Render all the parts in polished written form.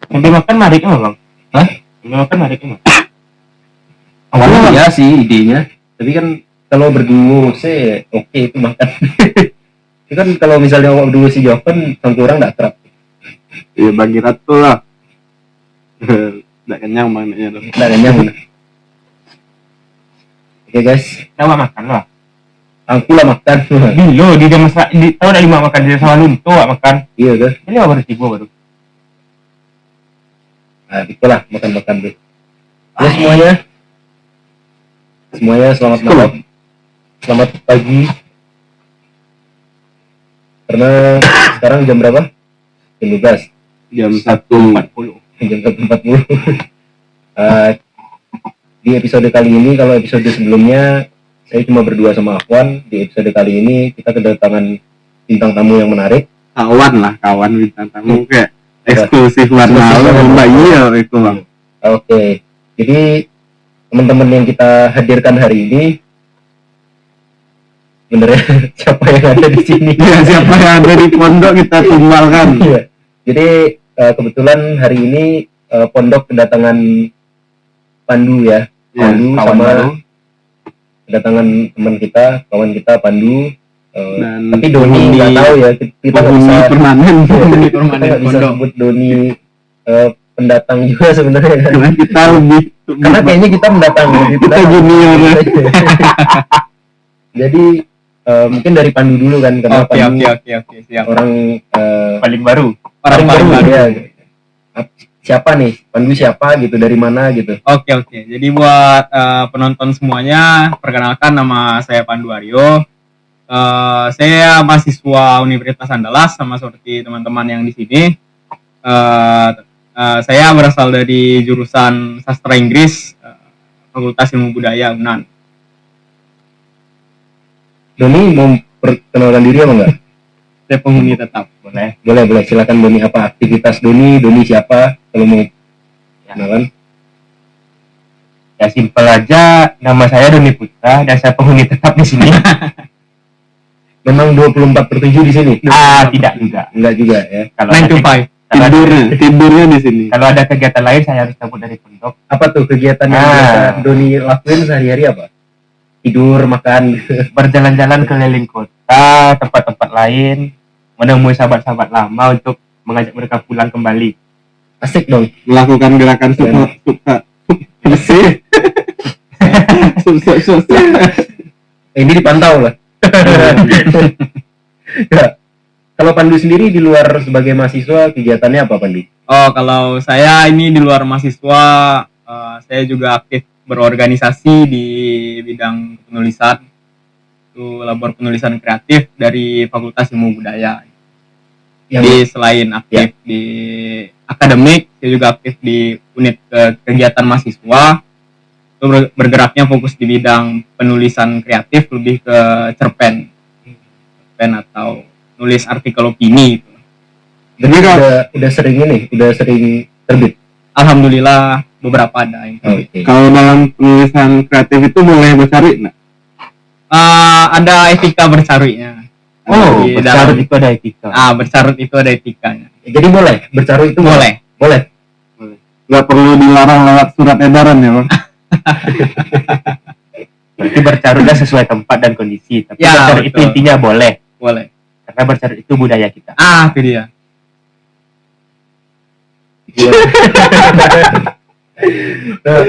Yang dimakan mariknya bang? Hah? Yang dimakan mariknya bang? Awalnya ya sih idenya, tapi kan kalau berdua sih oke itu makan. Itu kan kalau misalnya awak berdua si Joven, sampai orang nggak kerap. Iya bagi ratu lah. Nggak kenyang bangetnya tuh. Nggak kenyang. Oke guys, Coba makan lah. aku lah makan. Dulu di jam tahu dari mak makan di sama lunto makan. Iya tuh. Ini baru tiba baru. Nah, itulah makan-makan tuh. Ya semuanya selamat malam, selamat pagi. Karena sekarang jam berapa? Jam 12. Jam 1.40. Jam 1.40. Di episode kali ini, kalau episode sebelumnya saya cuma berdua sama Afwan. Di episode kali ini kita kedatangan bintang tamu yang menarik. Kawan bintang tamu kayak eksklusif warna lomba iya itu bang. Oke, jadi teman-teman yang kita hadirkan hari ini bener ya, siapa yang ada di sini? Ya, siapa yang ada di pondok kita tumbalkan. Iya. Jadi kebetulan hari ini pondok kedatangan Pandu ya. Pandu kawan sama baru. kedatangan teman kita, kawan kita Pandu. Dan Tapi Doni nggak tahu ya, kita nggak bisa permanen. kita nggak bisa sebut Doni pendatang juga sebenarnya kan. Karena kita lebih Karena kayaknya kita mendatang gitu. kita junior. Jadi mungkin dari Pandu dulu kan, karena Pandu Oke, siap. orang Paling baru. paling Orang baru baru. ya. Siapa nih? Pandu siapa gitu, dari mana gitu? Oke. Jadi buat penonton semuanya, perkenalkan nama saya Pandu Aryo. Saya mahasiswa Universitas Andalas sama seperti teman-teman yang di sini. Saya berasal dari jurusan Sastra Inggris, Fakultas Ilmu Budaya UNAN. Doni mau perkenalkan diri apa enggak? Saya penghuni tetap. Boleh silakan Doni, apa aktivitas Doni siapa kalau mau kenalan? Ya simpel aja, nama saya Doni Putra dan saya penghuni tetap di sini. Memang 24/7 di sini? Tidak juga. Enggak juga ya. Kalau 9 to 5. tidurnya di sini. Kalau ada kegiatan lain saya harus cabut dari pondok. Apa tuh kegiatan yang biasa Doni lakuin sehari-hari apa? Tidur, makan. Berjalan-jalan keliling kota, tempat-tempat lain, menemui sahabat-sahabat lama untuk mengajak mereka pulang kembali. Asik dong. Melakukan gerakan suka. Ini dipantau lah. Ya. Kalau Pandu sendiri di luar sebagai mahasiswa, kegiatannya apa Pandu? Oh, kalau saya ini di luar mahasiswa, saya juga aktif berorganisasi di bidang penulisan. Itu labor penulisan kreatif dari Fakultas Ilmu Budaya. Jadi selain aktif di akademik, saya juga aktif di unit kegiatan mahasiswa. Itu bergeraknya fokus di bidang penulisan kreatif, lebih ke cerpen atau nulis artikel opini gitu. Jadi udah sering terbit. Alhamdulillah beberapa ada yang terbit. Okay. Kalau dalam penulisan kreatif itu boleh bercari nggak? Ada etika bercarutnya. Di bercarut itu ada etika. Bercarut itu ada etikanya. Jadi boleh bercarut itu Boleh. Nggak perlu dilarang lewat surat edaran ya bang. Berarti bercarutnya sesuai tempat dan kondisi. Tapi Ya, bercarut itu betul. intinya boleh. Boleh. Karena bercarut itu budaya kita. Itu dia. Nah,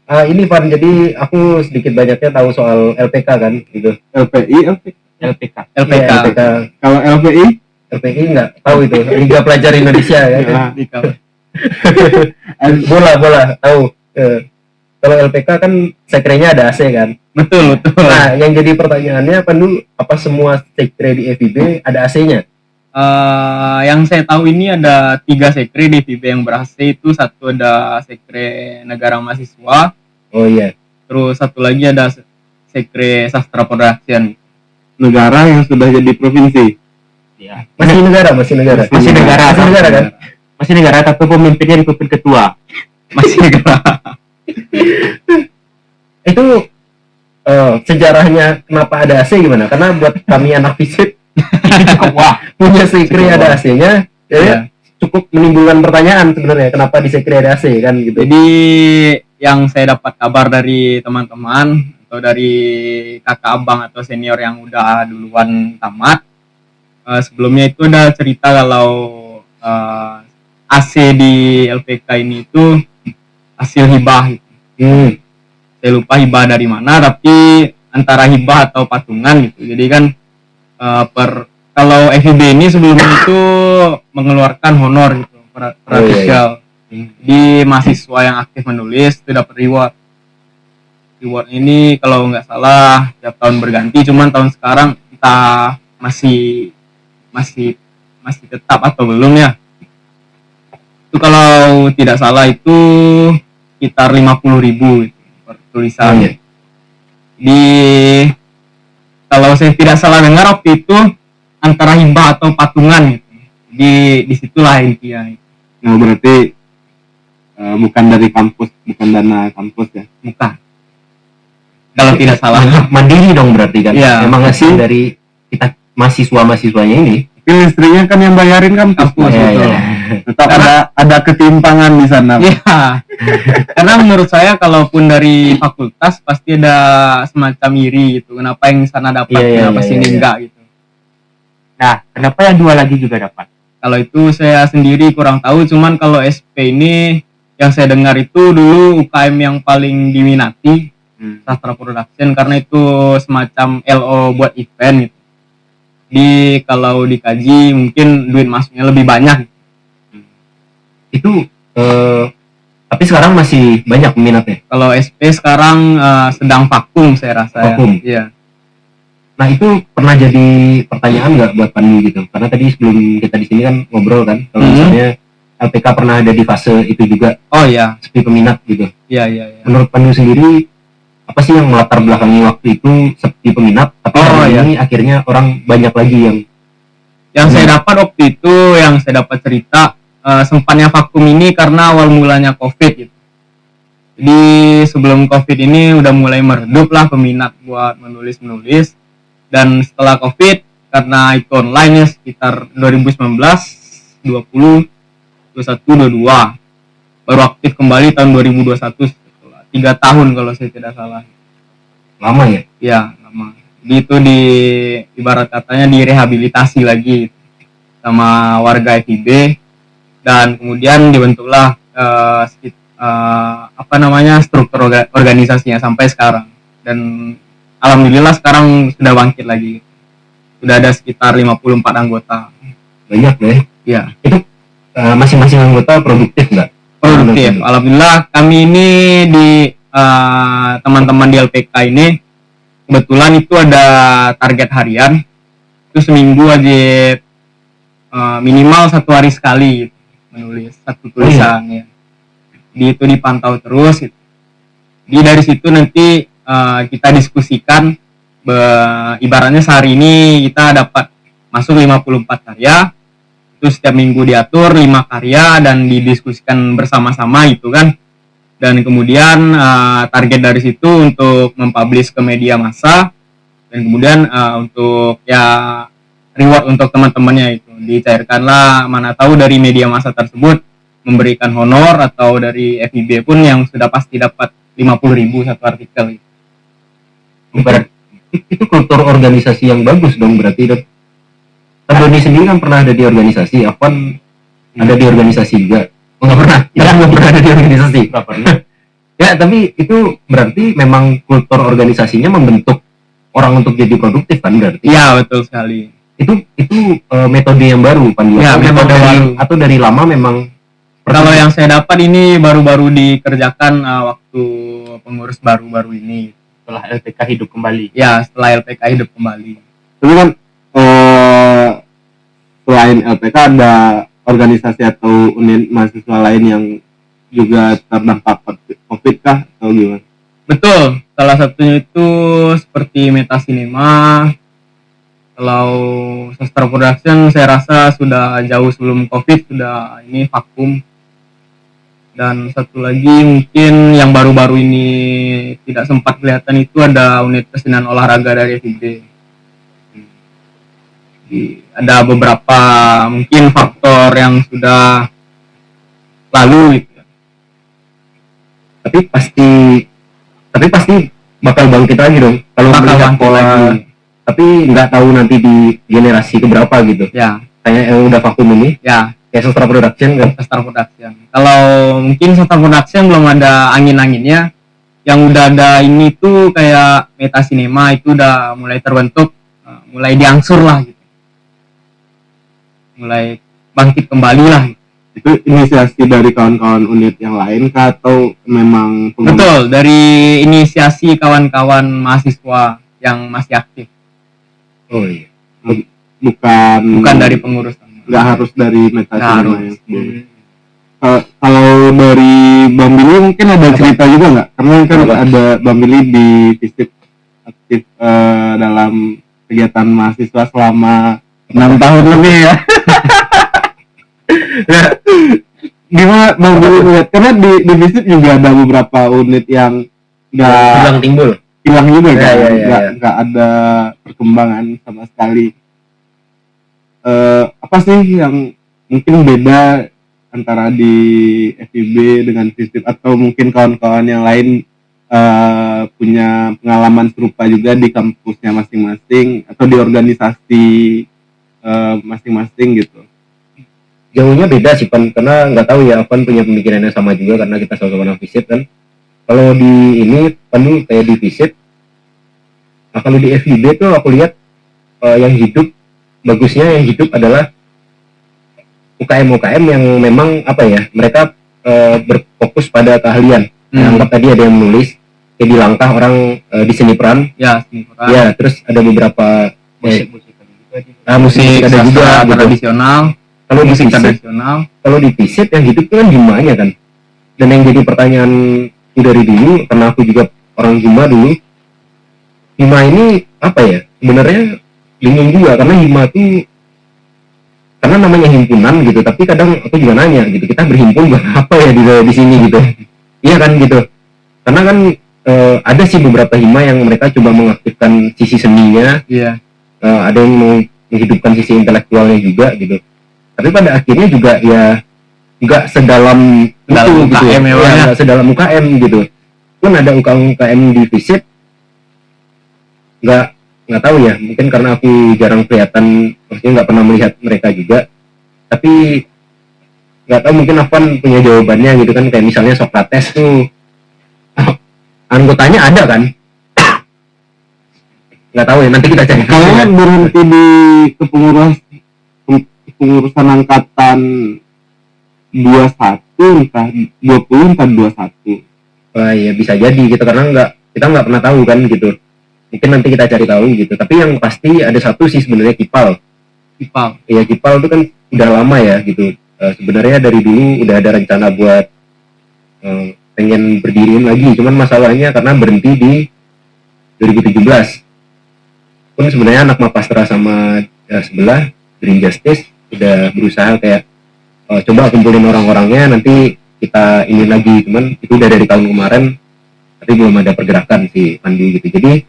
kalau ini Pan, jadi aku sedikit banyaknya tahu soal LPK kan gitu. LPK. LPK. Iya, LPK. Kalau LPI nggak tahu itu, Liga Pelajar Indonesia ya. Bola tahu. Kalau LPK kan sekrenya ada AC kan. Betul. Nah, yang jadi pertanyaannya Pandu, apa semua sekre di FIB ada AC-nya? Yang saya tahu ini ada 3 sekre di FIB yang ber-AC. Itu satu ada sekre negara mahasiswa. Oh iya. Terus satu lagi ada sekre sastra production. negara yang sudah jadi provinsi. Ya. Masih negara kan? Masih negara tapi pemimpinnya dipimpin ketua. Masih negara. Itu sejarahnya kenapa ada AC gimana? Karena buat kami anak fisik Cukup wah. Punya sekre Cukup ada wah. AC-nya, ya, Iya. cukup menimbulkan pertanyaan sebenarnya kenapa di sekre ada AC kan gitu. Jadi yang saya dapat kabar dari teman-teman atau dari kakak abang atau senior yang udah duluan tamat, sebelumnya itu ada cerita kalau AC di LPK ini itu hasil hibah. Hmm. Saya lupa hibah dari mana, tapi antara hibah atau patungan gitu. Jadi kan kalau FIB ini sebelumnya itu mengeluarkan honor gitu per Oh, iya, official. Di mahasiswa yang aktif menulis itu dapat reward. Reward ini kalau nggak salah tiap tahun berganti, cuman tahun sekarang kita masih masih tetap atau belum ya. Itu kalau tidak salah itu sekitar 50.000 gitu, per tulisan. Oh, iya. Di kalau saya tidak salah dengar waktu itu antara hibah atau patungan gitu. Di situlah intinya. Nah, berarti bukan dari kampus, bukan dana kampus ya. Bukan. Kalau tidak salah. Mandiri dong berarti kan. Iya. Emang hasil dari kita mahasiswanya ini. Tapi listriknya kan yang bayarin kampus. Kampus, Iya, betul. iya. Tetap ada ketimpangan di sana. Iya. Karena menurut saya kalaupun dari fakultas pasti ada semacam iri gitu. Kenapa yang sana dapat, Iya, kenapa iya, sini iya. enggak gitu. Nah, kenapa yang dua lagi juga dapat? Kalau itu saya sendiri kurang tahu, cuman kalau SP ini yang saya dengar itu dulu UKM yang paling diminati, sastra production, karena itu semacam LO buat event gitu. Kalau dikaji mungkin duit masuknya lebih banyak. Itu tapi sekarang masih banyak peminatnya. Kalau SP sekarang sedang vakum saya rasa. Vakum? Ya. Nah itu pernah jadi pertanyaan nggak buat Pandu gitu? Karena tadi sebelum kita di sini kan ngobrol kan, kalau misalnya LPK pernah ada di fase itu juga Oh iya, sepi peminat gitu. iya iya. Ya. Menurut Pandu sendiri apa sih yang melatar belakangi waktu itu sepi peminat? Tapi hari ini akhirnya orang banyak lagi yang saya dapat waktu itu, yang saya dapat cerita sempatnya vakum ini karena awal mulanya COVID gitu. Jadi sebelum COVID ini udah mulai meredup lah peminat buat menulis. Dan setelah COVID, karena itu online ya sekitar 2019, 20, 21, 22. Baru aktif kembali tahun 2021, setelah 3 tahun kalau saya tidak salah. lama ya. Ya, lama. Jadi itu ibarat katanya direhabilitasi lagi sama warga FIB, dan kemudian dibentuklah struktur organisasinya sampai sekarang. Dan alhamdulillah sekarang sudah bangkit lagi. Sudah ada sekitar 54 anggota. Banyak deh. Ya, Itu masing-masing anggota produktif nggak? produktif. Alhamdulillah kami ini di teman-teman di LPK ini kebetulan itu ada target harian. Itu seminggu wajib minimal 1 hari sekali gitu, menulis 1 tulisan. Ya. Itu dipantau terus gitu. Jadi dari situ nanti kita diskusikan, ibaratnya sehari ini kita dapat masuk 54 karya, itu setiap minggu diatur 5 karya dan didiskusikan bersama-sama gitu kan. Dan kemudian target dari situ untuk mempublish ke media massa, dan kemudian untuk ya reward untuk teman-temannya itu dicairkanlah, mana tahu dari media massa tersebut memberikan honor, atau dari FIB pun yang sudah pasti dapat 50.000 1 artikel gitu. Itu kultur organisasi yang bagus dong berarti. Kan Doni sendiri kan pernah ada di organisasi, Afwan ada di organisasi juga. Nggak pernah, nggak pernah ada di organisasi. Nggak pernah. Ya tapi itu berarti memang kultur organisasinya membentuk orang untuk jadi produktif kan berarti. Iya, betul sekali. Itu metode yang baru Pan. Ya, metode baru. Atau dari lama memang. Kalau yang saya dapat ini baru-baru dikerjakan waktu pengurus baru-baru ini. Setelah LPK hidup kembali. Ya, setelah LPK hidup kembali. Tapi kan selain LPK ada organisasi atau unit mahasiswa lain yang juga terdampak COVID kah atau gimana? Betul, salah satunya itu seperti Meta Cinema. Kalau sastra production saya rasa sudah jauh sebelum COVID sudah ini vakum. Dan satu lagi mungkin yang baru-baru ini tidak sempat kelihatan itu ada unit kesenian olahraga dari FIB. ada beberapa mungkin faktor yang sudah lalu gitu. tapi pasti bakal bangkit lagi dong kalau Bakal melihat bangkit pola lagi. tapi nggak tahu nanti di generasi keberapa gitu Ya, kayak yang udah vakum ini ya, kayak Sastra Production kan. Star Production. Kalau mungkin Star Production belum ada angin-anginnya, yang udah ada ini tuh kayak Meta Cinema itu udah mulai terbentuk, mulai diangsur lah gitu. Mulai bangkit kembali lah gitu. Itu inisiasi dari kawan-kawan unit yang lain kah atau memang Betul, dari inisiasi kawan-kawan mahasiswa yang masih aktif, Oh iya. bukan dari pengurus. nggak harus dari Meta Nggak Cinema harus. yang sebelumnya. Kalau dari Bang Billy mungkin ada cerita juga nggak? Karena kan Apa? ada Bang Billy di FISIP aktif dalam kegiatan mahasiswa selama 6 tahun lebih ya. Ya, gimana Bang Billy melihat? Karena di FISIP juga ada beberapa unit yang nggak Hilang timbul. hilang juga Ya, kan, ya, ya, ya. nggak ada perkembangan sama sekali. Apa sih yang mungkin beda antara di FIB dengan FISIP atau mungkin kawan-kawan yang lain punya pengalaman serupa juga di kampusnya masing-masing atau di organisasi masing-masing gitu? Jauhnya beda sih Pan, karena nggak tahu ya Pan punya pemikirannya sama juga karena kita sama-sama FISIP kan. Kalau di ini Pan dulu kayak di FISIP, nah kalau di FIB tuh aku lihat yang hidup bagusnya yang hidup adalah UKM yang memang apa ya mereka berfokus pada keahlian. Anggap tadi ada yang menulis kayak di Langkah orang di seni peran Ya, sinifuran. ya, terus ada beberapa musik musik ada juga sastra gitu. tradisional, Kalau di musik FISIP, tradisional. kalau di FISIP yang hidup itu kan himanya kan, dan yang jadi pertanyaan dari dulu karena aku juga orang hima dulu, hima ini apa ya sebenarnya bingung juga karena hima tuh karena namanya himpunan gitu, tapi kadang aku juga nanya gitu, kita berhimpun buat apa ya di sini gitu. Iya kan gitu, karena kan ada sih beberapa hima yang mereka coba mengaktifkan sisi seninya, Iya. ada yang mau menghidupkan sisi intelektualnya juga gitu, tapi pada akhirnya juga ya nggak sedalam Dalam itu gitu UKM ya, Bang, ya. nggak sedalam UKM gitu. Pun ada UKM di FISIP nggak tahu ya, mungkin karena aku jarang kelihatan, maksudnya nggak pernah melihat mereka juga, tapi nggak tahu mungkin Afwan punya jawabannya gitu kan, kayak misalnya Socrates tuh anggotanya ada kan, nggak tahu ya, nanti kita cari. Kalau berhenti di kepengurusan angkatan 21 entah 20 entah 21. Wah iya bisa jadi gitu, karena kita nggak pernah tahu kan gitu, mungkin nanti kita cari tahu gitu. Tapi yang pasti ada satu sih sebenarnya Kipal. Iya, Kipal itu kan udah lama ya gitu. Sebenarnya dari dulu udah ada rencana buat pengen berdiriin lagi, cuman masalahnya karena berhenti di 2017. Pun sebenarnya anak Mapastra sama sebelah Green Justice udah berusaha kayak coba kumpulin orang-orangnya, nanti kita ini lagi, cuman itu udah dari tahun kemarin tapi belum ada pergerakan si Pandi gitu. Jadi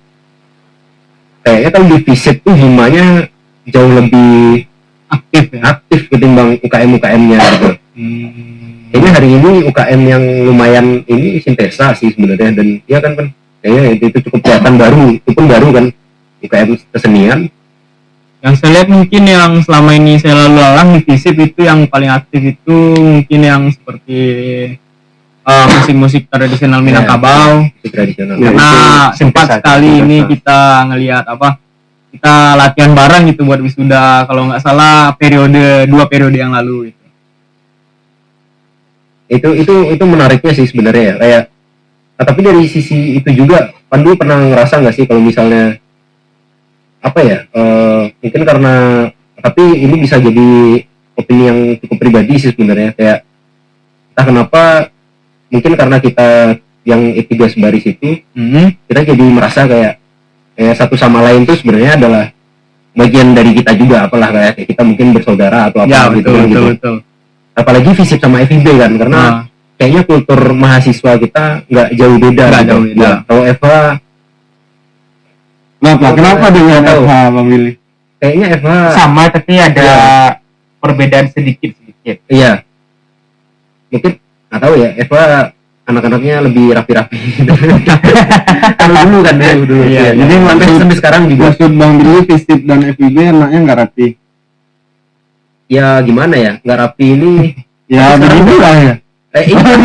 kayaknya kalau di FISIP tuh himanya jauh lebih aktif ketimbang UKM-UKM-nya gitu. Kayaknya hari ini UKM yang lumayan ini Sintesa sih sebenarnya, dan ya kan kayaknya itu cukup kelihatan baru, itu pun baru kan UKM kesenian. Yang saya lihat mungkin yang selama ini saya lalu lalang di FISIP itu yang paling aktif itu mungkin yang seperti musik-musik tradisional Minangkabau. Musik tradisional. Ya, Karena itu sempat sintesa, sekali sintesa. ini kita ngelihat kita latihan bareng gitu buat wisuda, kalau nggak salah 2 periode yang lalu gitu. Itu menariknya sih sebenarnya ya, kayak tapi dari sisi itu juga Pandu pernah ngerasa nggak sih kalau misalnya apa ya mungkin karena, tapi ini bisa jadi opini yang cukup pribadi sih sebenarnya, kayak entah kenapa mungkin karena kita yang E3 sebaris itu kita jadi merasa kayak satu sama lain tuh sebenarnya adalah bagian dari kita juga, apalah kayak kita mungkin bersaudara atau apa Ya gitu kan, gitu. betul. Apalagi FISIP sama FIB kan, karena kayaknya kultur mahasiswa kita nggak jauh beda. Nggak gitu. jauh beda. Ya, kalau Eva Kenapa dengan Tahu. FH Bang Billy? kayaknya Eva sama tapi ada Iya. perbedaan sedikit. iya mungkin nggak tahu ya, Eva anak-anaknya lebih rapi-rapi kalau dulu kan dulu Iya, jadi sampai sekarang juga Maksud Bang Billy Visip dan FIB anaknya nggak rapi. ya gimana ya, nggak rapi ini Ya begitu lah ya. iya kan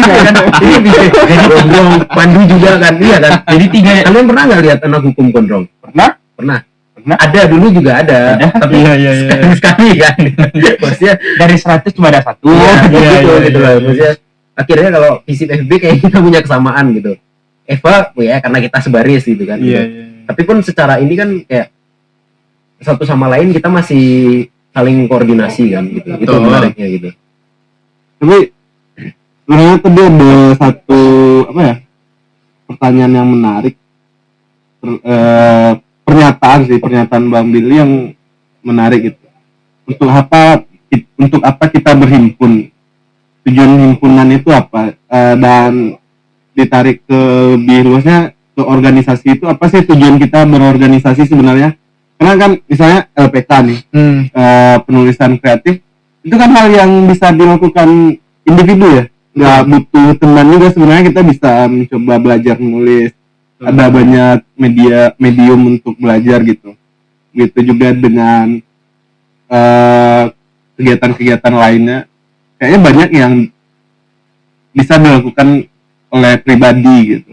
ini bisa jadi gondrong mandi juga kan, iya kan. Jadi tiga Kalian pernah nggak lihat anak hukum gondrong? pernah Pernah. Pernah. Ada dulu juga ada. Ada. Tapi sekali kan. Maksudnya dari 100 cuma ada 1. gitu lah. Maksudnya akhirnya kalau visip FB kayak kita punya kesamaan gitu. Eva, ya karena kita sebaris gitu kan. Iya. Tapi pun secara ini kan kayak satu sama lain kita masih saling koordinasi kan gitu. Itu Betul. menariknya gitu. Tapi sebenarnya tadi ada satu apa ya, pertanyaan yang menarik. Pernyataan Bang Billy yang menarik gitu. Untuk apa kita berhimpun? Tujuan himpunan itu apa? Dan ditarik ke lebih luasnya ke organisasi itu apa sih tujuan kita berorganisasi sebenarnya? Karena kan misalnya LPK nih, penulisan kreatif itu kan hal yang bisa dilakukan individu ya, nggak butuh teman juga. Sebenarnya kita bisa mencoba belajar menulis, ada banyak medium untuk belajar gitu juga dengan kegiatan-kegiatan lainnya, kayaknya banyak yang bisa dilakukan oleh pribadi gitu.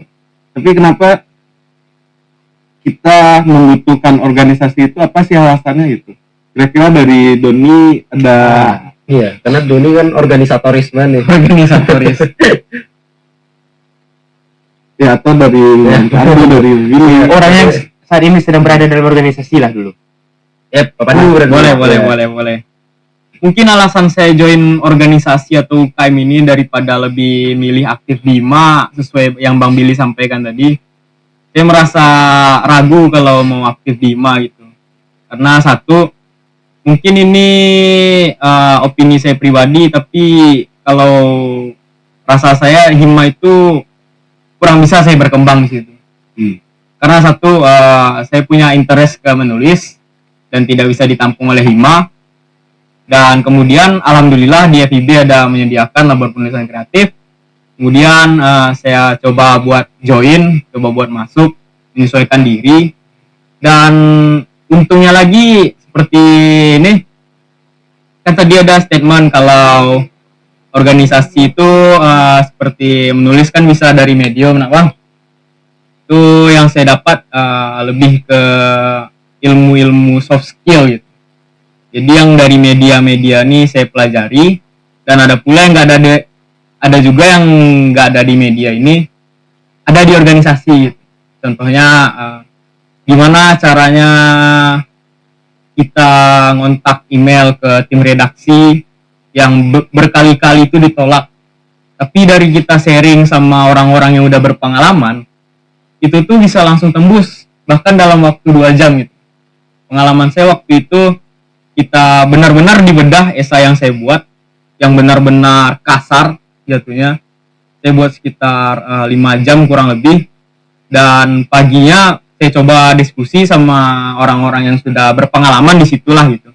Tapi kenapa kita membutuhkan organisasi itu, apa sih alasannya gitu? Kira-kira dari Doni ada Iya, karena Doni kan organisatoris banget nih. Organisatoris. ya, atau dari dari Willy. Orang yang saat ini sedang berada dalam organisasi lah dulu. Bapak dulu berarti. boleh. Mungkin alasan saya join organisasi atau UKM ini daripada lebih milih aktif di HIMA sesuai yang Bang Billy sampaikan tadi. Saya merasa ragu kalau mau aktif di HIMA gitu. Karena satu, mungkin ini opini saya pribadi, tapi kalau rasa saya HIMA itu kurang bisa saya berkembang di situ. Karena satu, saya punya interest ke menulis dan tidak bisa ditampung oleh HIMA. Dan kemudian alhamdulillah di FIB ada menyediakan labor penulisan kreatif. Kemudian saya coba buat join, coba buat masuk, menyesuaikan diri. Dan untungnya lagi seperti ini, kan tadi ada statement kalau organisasi itu seperti menulis kan bisa dari medium. Nah, Bang, itu yang saya dapat lebih ke ilmu-ilmu soft skill gitu. Jadi yang dari media-media ini saya pelajari, dan ada pula yang ada juga yang nggak ada di media ini, ada di organisasi gitu. Contohnya gimana caranya kita ngontak email ke tim redaksi yang berkali-kali itu ditolak, tapi dari kita sharing sama orang-orang yang udah berpengalaman, itu tuh bisa langsung tembus bahkan dalam waktu 2 jam gitu. Pengalaman saya waktu itu, kita benar-benar dibedah esai yang saya buat, yang benar-benar kasar jatuhnya. Saya buat sekitar 5 jam kurang lebih, dan paginya saya coba diskusi sama orang-orang yang sudah berpengalaman di situlah gitu.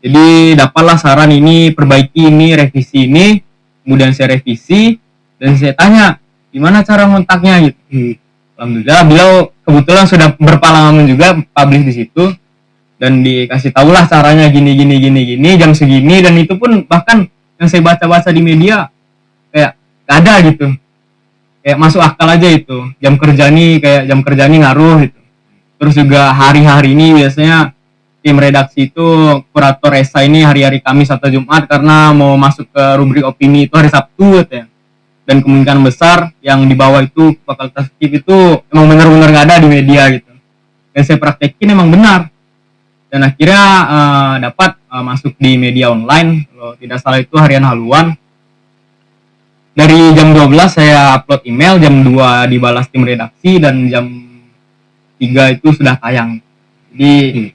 Jadi dapatlah saran ini, perbaiki ini, revisi ini. Kemudian saya revisi dan saya tanya gimana cara ngontaknya gitu. Alhamdulillah beliau kebetulan sudah berpengalaman juga publish di situ, dan dikasih tahulah caranya gini jam segini. Dan itu pun bahkan yang saya baca-baca di media kayak gak ada gitu, kayak masuk akal aja itu. Jam kerja nih ngaruh gitu. Terus juga hari-hari ini biasanya tim redaksi itu kurator esai ini hari-hari Kamis atau Jumat, karena mau masuk ke rubrik opini itu hari Sabtu gitu ya. Dan kemungkinan besar yang di bawah itu fakultas FIB itu emang benar-benar gak ada di media gitu. Dan saya praktekin emang benar. Dan akhirnya dapat masuk di media online, kalau tidak salah itu harian haluan. Dari jam 12 saya upload email, jam 2 dibalas tim redaksi, dan jam 3 itu sudah tayang. Jadi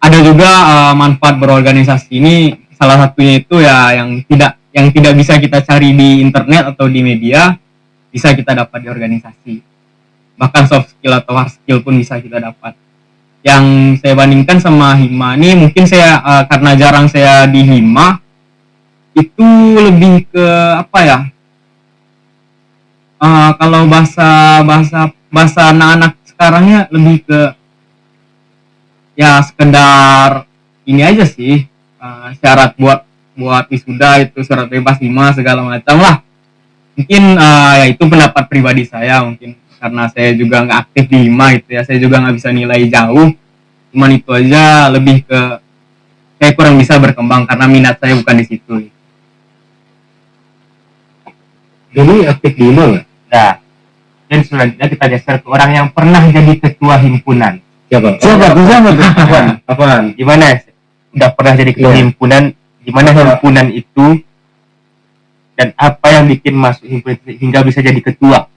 ada juga manfaat berorganisasi ini, salah satunya itu ya yang tidak bisa kita cari di internet atau di media, bisa kita dapat di organisasi. Bahkan soft skill atau hard skill pun bisa kita dapat. yang saya bandingkan sama hima ini, mungkin saya karena jarang saya di hima, itu lebih ke apa ya, kalau bahasa anak-anak sekarangnya lebih ke ya sekedar ini aja sih, syarat buat wisuda itu surat bebas hima segala macam lah. Mungkin ya itu pendapat pribadi saya, mungkin karena saya juga nggak aktif di hima gitu ya, saya juga nggak bisa nilai jauh, cuman itu aja, lebih ke saya kurang bisa berkembang karena minat saya bukan di situ. Dulu aktif di hima nggak? Nah, dan selanjutnya kita geser ke orang yang pernah jadi ketua himpunan. Siapa Apaan? apaan Gimana? Udah pernah jadi ketua Iya. himpunan? Gimana himpunan itu? Dan apa yang bikin masuk himpunan itu hingga bisa jadi ketua?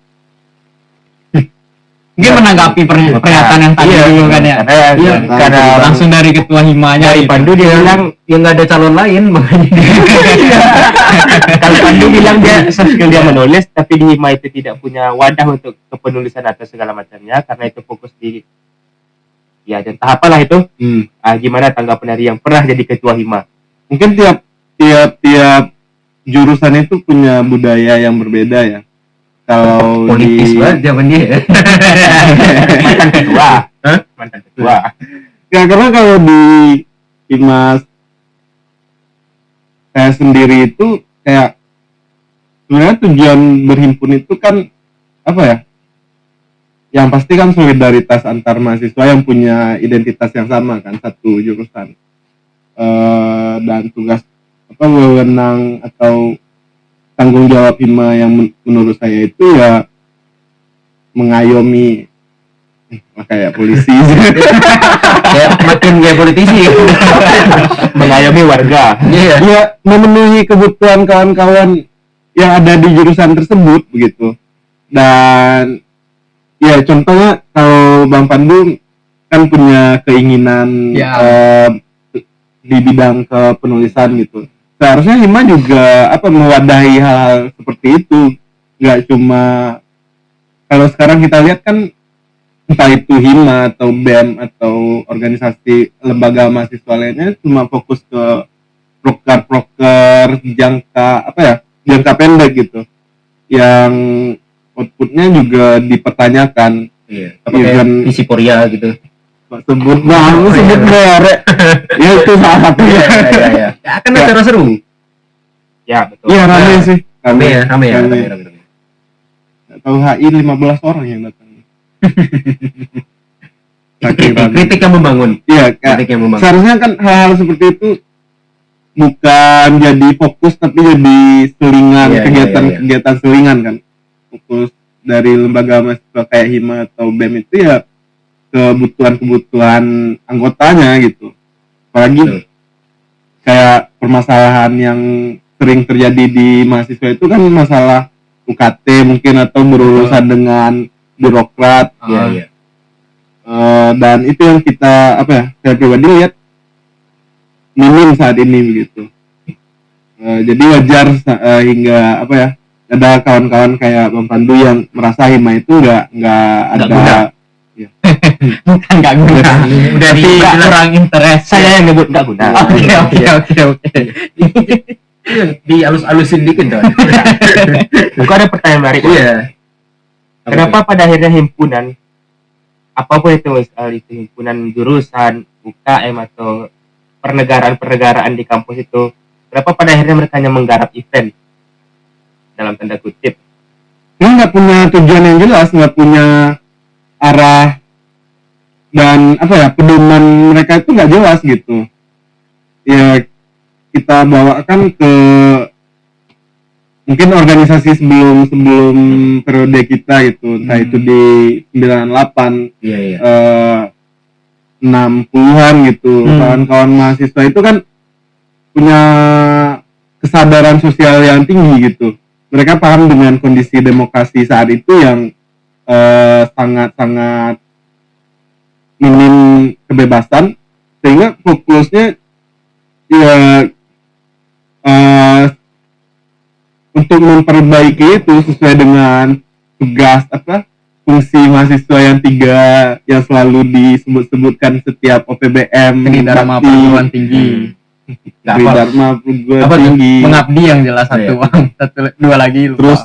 Mungkin menanggapi pernyataan yang tadi Iya, dulu kan ya. Karena Langsung dari ketua himanya dari gitu. Pandu dia bilang yang nggak ada calon lain makanya kalau Pandu bilang dia skill dia menulis, tapi di hima itu tidak punya wadah untuk kepenulisan atau segala macamnya, karena itu fokus di ya dan tahap apalah itu. Gimana tanggapan dari yang pernah jadi ketua hima? Mungkin tiap jurusan itu punya budaya yang berbeda ya. Kalau politis di banget zaman dia ya. Mantan ketua. Mantan ketua. ya, karena kalau di Himas saya sendiri itu kayak sebenarnya tujuan berhimpun itu kan apa ya? Yang pasti kan solidaritas antar mahasiswa yang punya identitas yang sama kan, satu jurusan. Dan tugas wewenang atau tanggung jawab hima yang menurut saya itu ya mengayomi kayak polisi Kayak makin kayak politisi. Mengayomi warga. Iya. ya memenuhi kebutuhan kawan-kawan yang ada di jurusan tersebut begitu. Dan ya contohnya kalau Bang Pandu kan punya keinginan Ya. di bidang kepenulisan gitu. Seharusnya hima juga mewadahi hal seperti itu, nggak cuma kalau sekarang kita lihat kan entah itu hima atau BEM atau organisasi lembaga mahasiswa lainnya cuma fokus ke proker jangka pendek gitu, yang outputnya juga dipertanyakan. Iya. Apa kayak visi Korea gitu. sebut merek ya itu salah satu Iya. Ya, kan acara seru. Ya, betul. iya rame sih Rame ya. Rame. Rame. Nggak tahu HI 15 orang yang datang. Saking rame. Kritik yang membangun. Iya, Kritik yang membangun. seharusnya kan hal-hal seperti itu bukan jadi fokus tapi jadi selingan, Iya, kegiatan selingan kan. Fokus dari lembaga mahasiswa kayak hima atau BEM itu ya kebutuhan anggotanya gitu. Apalagi Betul. kayak permasalahan yang sering terjadi di mahasiswa itu kan masalah UKT mungkin atau berurusan dengan birokrat. Iya. Dan itu yang kita saya pribadi lihat minim saat ini begitu. Jadi wajar hingga ada kawan-kawan kayak Bang Pandu yang merasa hima itu nggak ada guna. Bukan nggak guna, Udah tapi kurang interest. Saya yang nyebut nggak guna. Oke. Di alus-alusin dikit kan. Bukan ada pertanyaan menarik. Iya. Kenapa pada akhirnya himpunan, apapun itu, misal itu himpunan jurusan, UKM atau pernegaraan di kampus itu, kenapa pada akhirnya mereka hanya menggarap event dalam tanda kutip? Dia nggak punya tujuan yang jelas, nggak punya arah, dan pedoman mereka itu nggak jelas gitu. Ya kita bawakan ke mungkin organisasi sebelum periode kita gitu, entah itu di 98, Iya. 60-an gitu. Kawan-kawan mahasiswa itu kan punya kesadaran sosial yang tinggi gitu. Mereka paham dengan kondisi demokrasi saat itu yang sangat-sangat minim kebebasan, sehingga fokusnya ya untuk memperbaiki itu sesuai dengan tugas fungsi mahasiswa yang 3 yang selalu disebut-sebutkan setiap OPBM, Seni Dharma bakti, Perguruan Tinggi. Seni Dharma Perguruan Apa tuh? Tinggi, Mengabdi yang jelas Oh, iya. satu dua lagi lupa. terus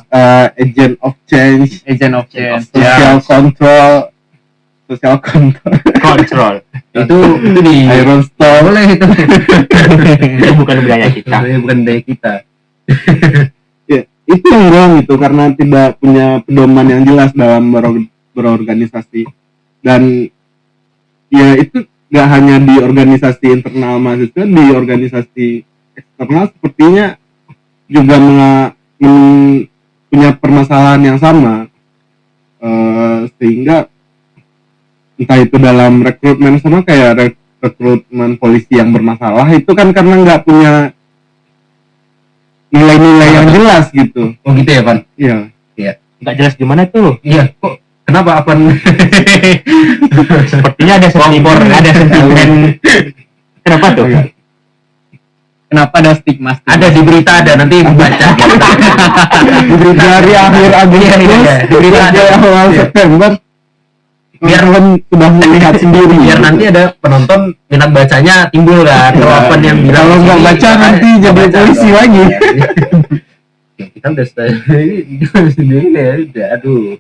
Agent of Change, Agent of Change. Social Control, Kontrol. itu di Iron Storm. boleh itu. Itu bukan budaya kita. Bukan dari kita. Ya, itu yang wrong itu karena tidak punya pedoman yang jelas dalam berorganisasi. Dan ya itu nggak hanya di organisasi internal mahasiswa, di organisasi eksternal sepertinya juga punya permasalahan yang sama. Sehingga entah itu dalam rekrutmen sama kayak rekrutmen polisi yang bermasalah itu kan karena nggak punya nilai-nilai yang jelas gitu. Oh gitu ya, Van? Iya. Nggak jelas gimana tuh. Iya, kok kenapa apa? Sepertinya ada sentimen. Kenapa tuh? Kenapa ada stigma? Ada di berita, ada nanti baca. Di berita dari akhir Agustus, di berita ada. awal September, Biar sudah melihat sendiri. biar nanti ada penonton minat bacanya timbul kan. Jawaban yang bilang Kalau nggak di sini, baca nanti nggak jadi baca, polisi dong. lagi. Ya, kita udah ini sendiri ya udah, aduh.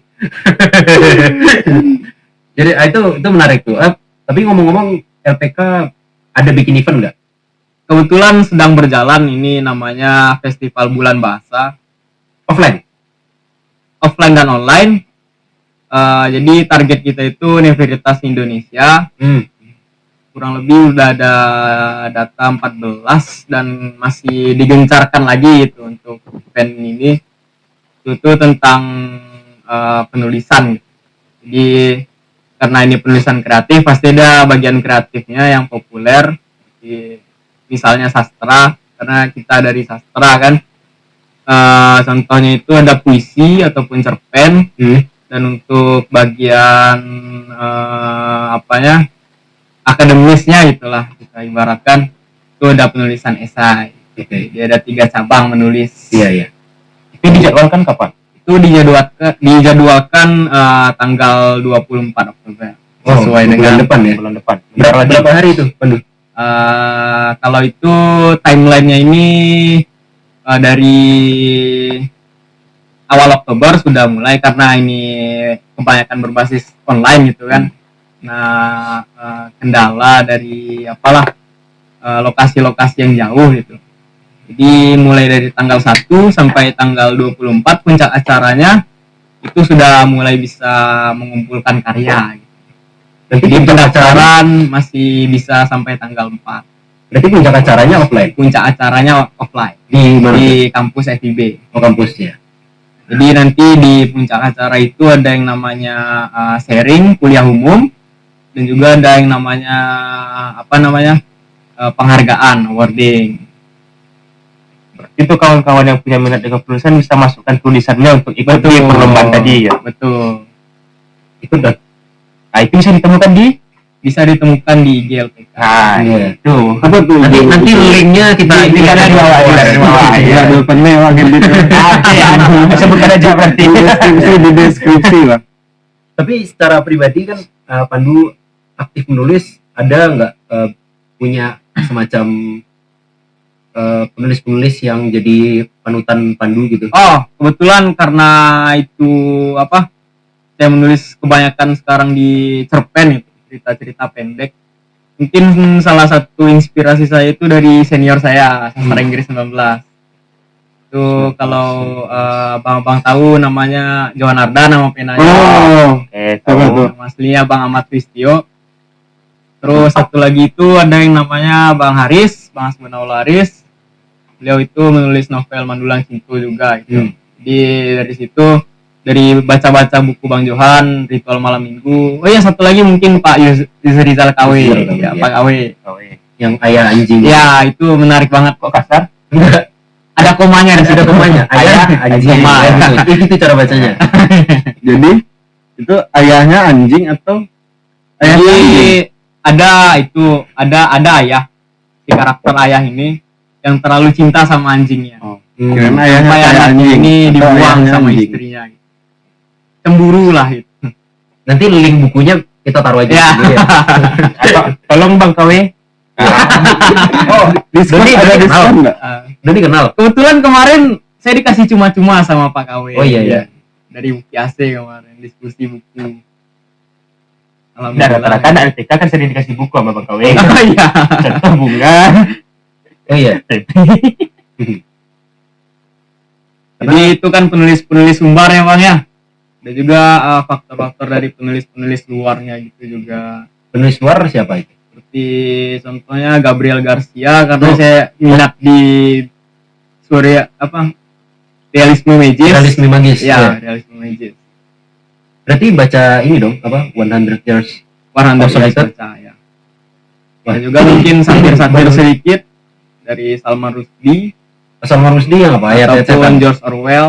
Jadi itu menarik tuh. Tapi ngomong-ngomong LPK ada bikin event nggak? Kebetulan sedang berjalan ini namanya Festival Bulan Bahasa, Offline? offline dan online. Jadi target kita itu Universitas Indonesia. Kurang lebih udah ada data 14 dan masih digencarkan lagi itu untuk event ini. Itu tentang penulisan. Jadi karena ini penulisan kreatif pasti ada bagian kreatifnya yang populer. Jadi, misalnya sastra, karena kita dari sastra kan. Contohnya itu ada puisi ataupun cerpen. Dan untuk bagian akademisnya itulah kita ibaratkan itu ada penulisan esai. Oke. Dia ada 3 cabang menulis. Iya. Itu dijadwalkan kapan? Itu dijadwalkan tanggal 24 Oktober sesuai bulan dengan depan ya. Bulan depan. Berapa hari itu, Pandu? kalau itu timelinenya ini dari awal Oktober sudah mulai karena ini kebanyakan berbasis online gitu kan. Nah, kendala dari lokasi-lokasi yang jauh gitu. Jadi mulai dari tanggal 1 sampai tanggal 24 puncak acaranya itu sudah mulai bisa mengumpulkan karya gitu. Nanti Jadi puncak acaranya, pendaftaran masih bisa sampai tanggal 4. berarti puncak acaranya offline Puncak acaranya offline di mana? di kampus FIB. kampusnya. Jadi nanti di puncak acara itu ada yang namanya sharing kuliah umum dan juga ada yang namanya penghargaan awarding. Itu kawan-kawan yang punya minat dengan penulisan bisa masukkan tulisannya untuk ikut di perlombaan tadi ya. Betul. Itu udah. Nah, itu bisa ditemukan di IG LPK. Nah, Iya. itu. Apa tuh? Nanti linknya kita Ini ada di bawah, di bawah. Iya, ada penewang gitu. Sebutkan aja berarti. Di deskripsi lah. Tapi secara pribadi kan Pandu aktif menulis, ada nggak punya semacam penulis-penulis yang jadi panutan Pandu gitu? Oh, kebetulan karena itu saya menulis kebanyakan sekarang di cerpen itu, cerita-cerita pendek. Mungkin salah satu inspirasi saya itu dari senior saya, sastra Inggris 19. Itu kalau abang-abang tahu namanya Johan Arda, nama penanya. Oh, Tahu. tuh. Nama aslinya Bang Ahmad Kristio. Terus satu lagi itu ada yang namanya Bang Haris, Bang Asmonaul Haris. Beliau itu menulis novel Mandulang Cintu juga gitu. Jadi dari situ, dari baca-baca buku Bang Johan, Ritual Malam Minggu. Oh iya, satu lagi mungkin Pak Yusrizal KW, ya, Pak KW. Yang ayah anjing. Ya, itu menarik banget. Kok kasar? Ada komanya di situ, Komanya ayah anjing. Koma. Itu cara bacanya. Jadi itu ayahnya anjing atau ayahnya anjing? Jadi ada ayah, si karakter ayah ini yang terlalu cinta sama anjingnya. Kirain ayahnya Sampai kayak anaknya anjing ini atau dibuang ayahnya sama anjing. istrinya. Cemburu lah itu. Nanti link bukunya kita taruh aja Ya. di sini ya. Atau, tolong Bang KW. Oh, Doni ada kenal. diskon nggak? Doni kenal. Kebetulan kemarin saya dikasih cuma-cuma sama Pak KW. Oh iya, iya. Dari UPAC kemarin diskusi buku. Nah, rata-rata anak LPK kan sering dikasih buku sama Bang KW. Oh iya. Contoh bunga. Oh iya. Jadi itu kan penulis-penulis sumbar ya Bang ya. Ada juga faktor-faktor dari penulis-penulis luarnya gitu juga. Penulis luar siapa itu? Seperti contohnya Gabriel Garcia karena Oh. saya minat di Surya realisme magis. Realisme magis. Ya, realisme magis. Berarti baca ini dong, apa? 100 Years. Warna Solitaire. ya. Wah. Dan juga mungkin satir-satir sedikit dari Salman Rushdie Salman Rushdie yang apa? Ayat-ayat setan. ataupun George Orwell,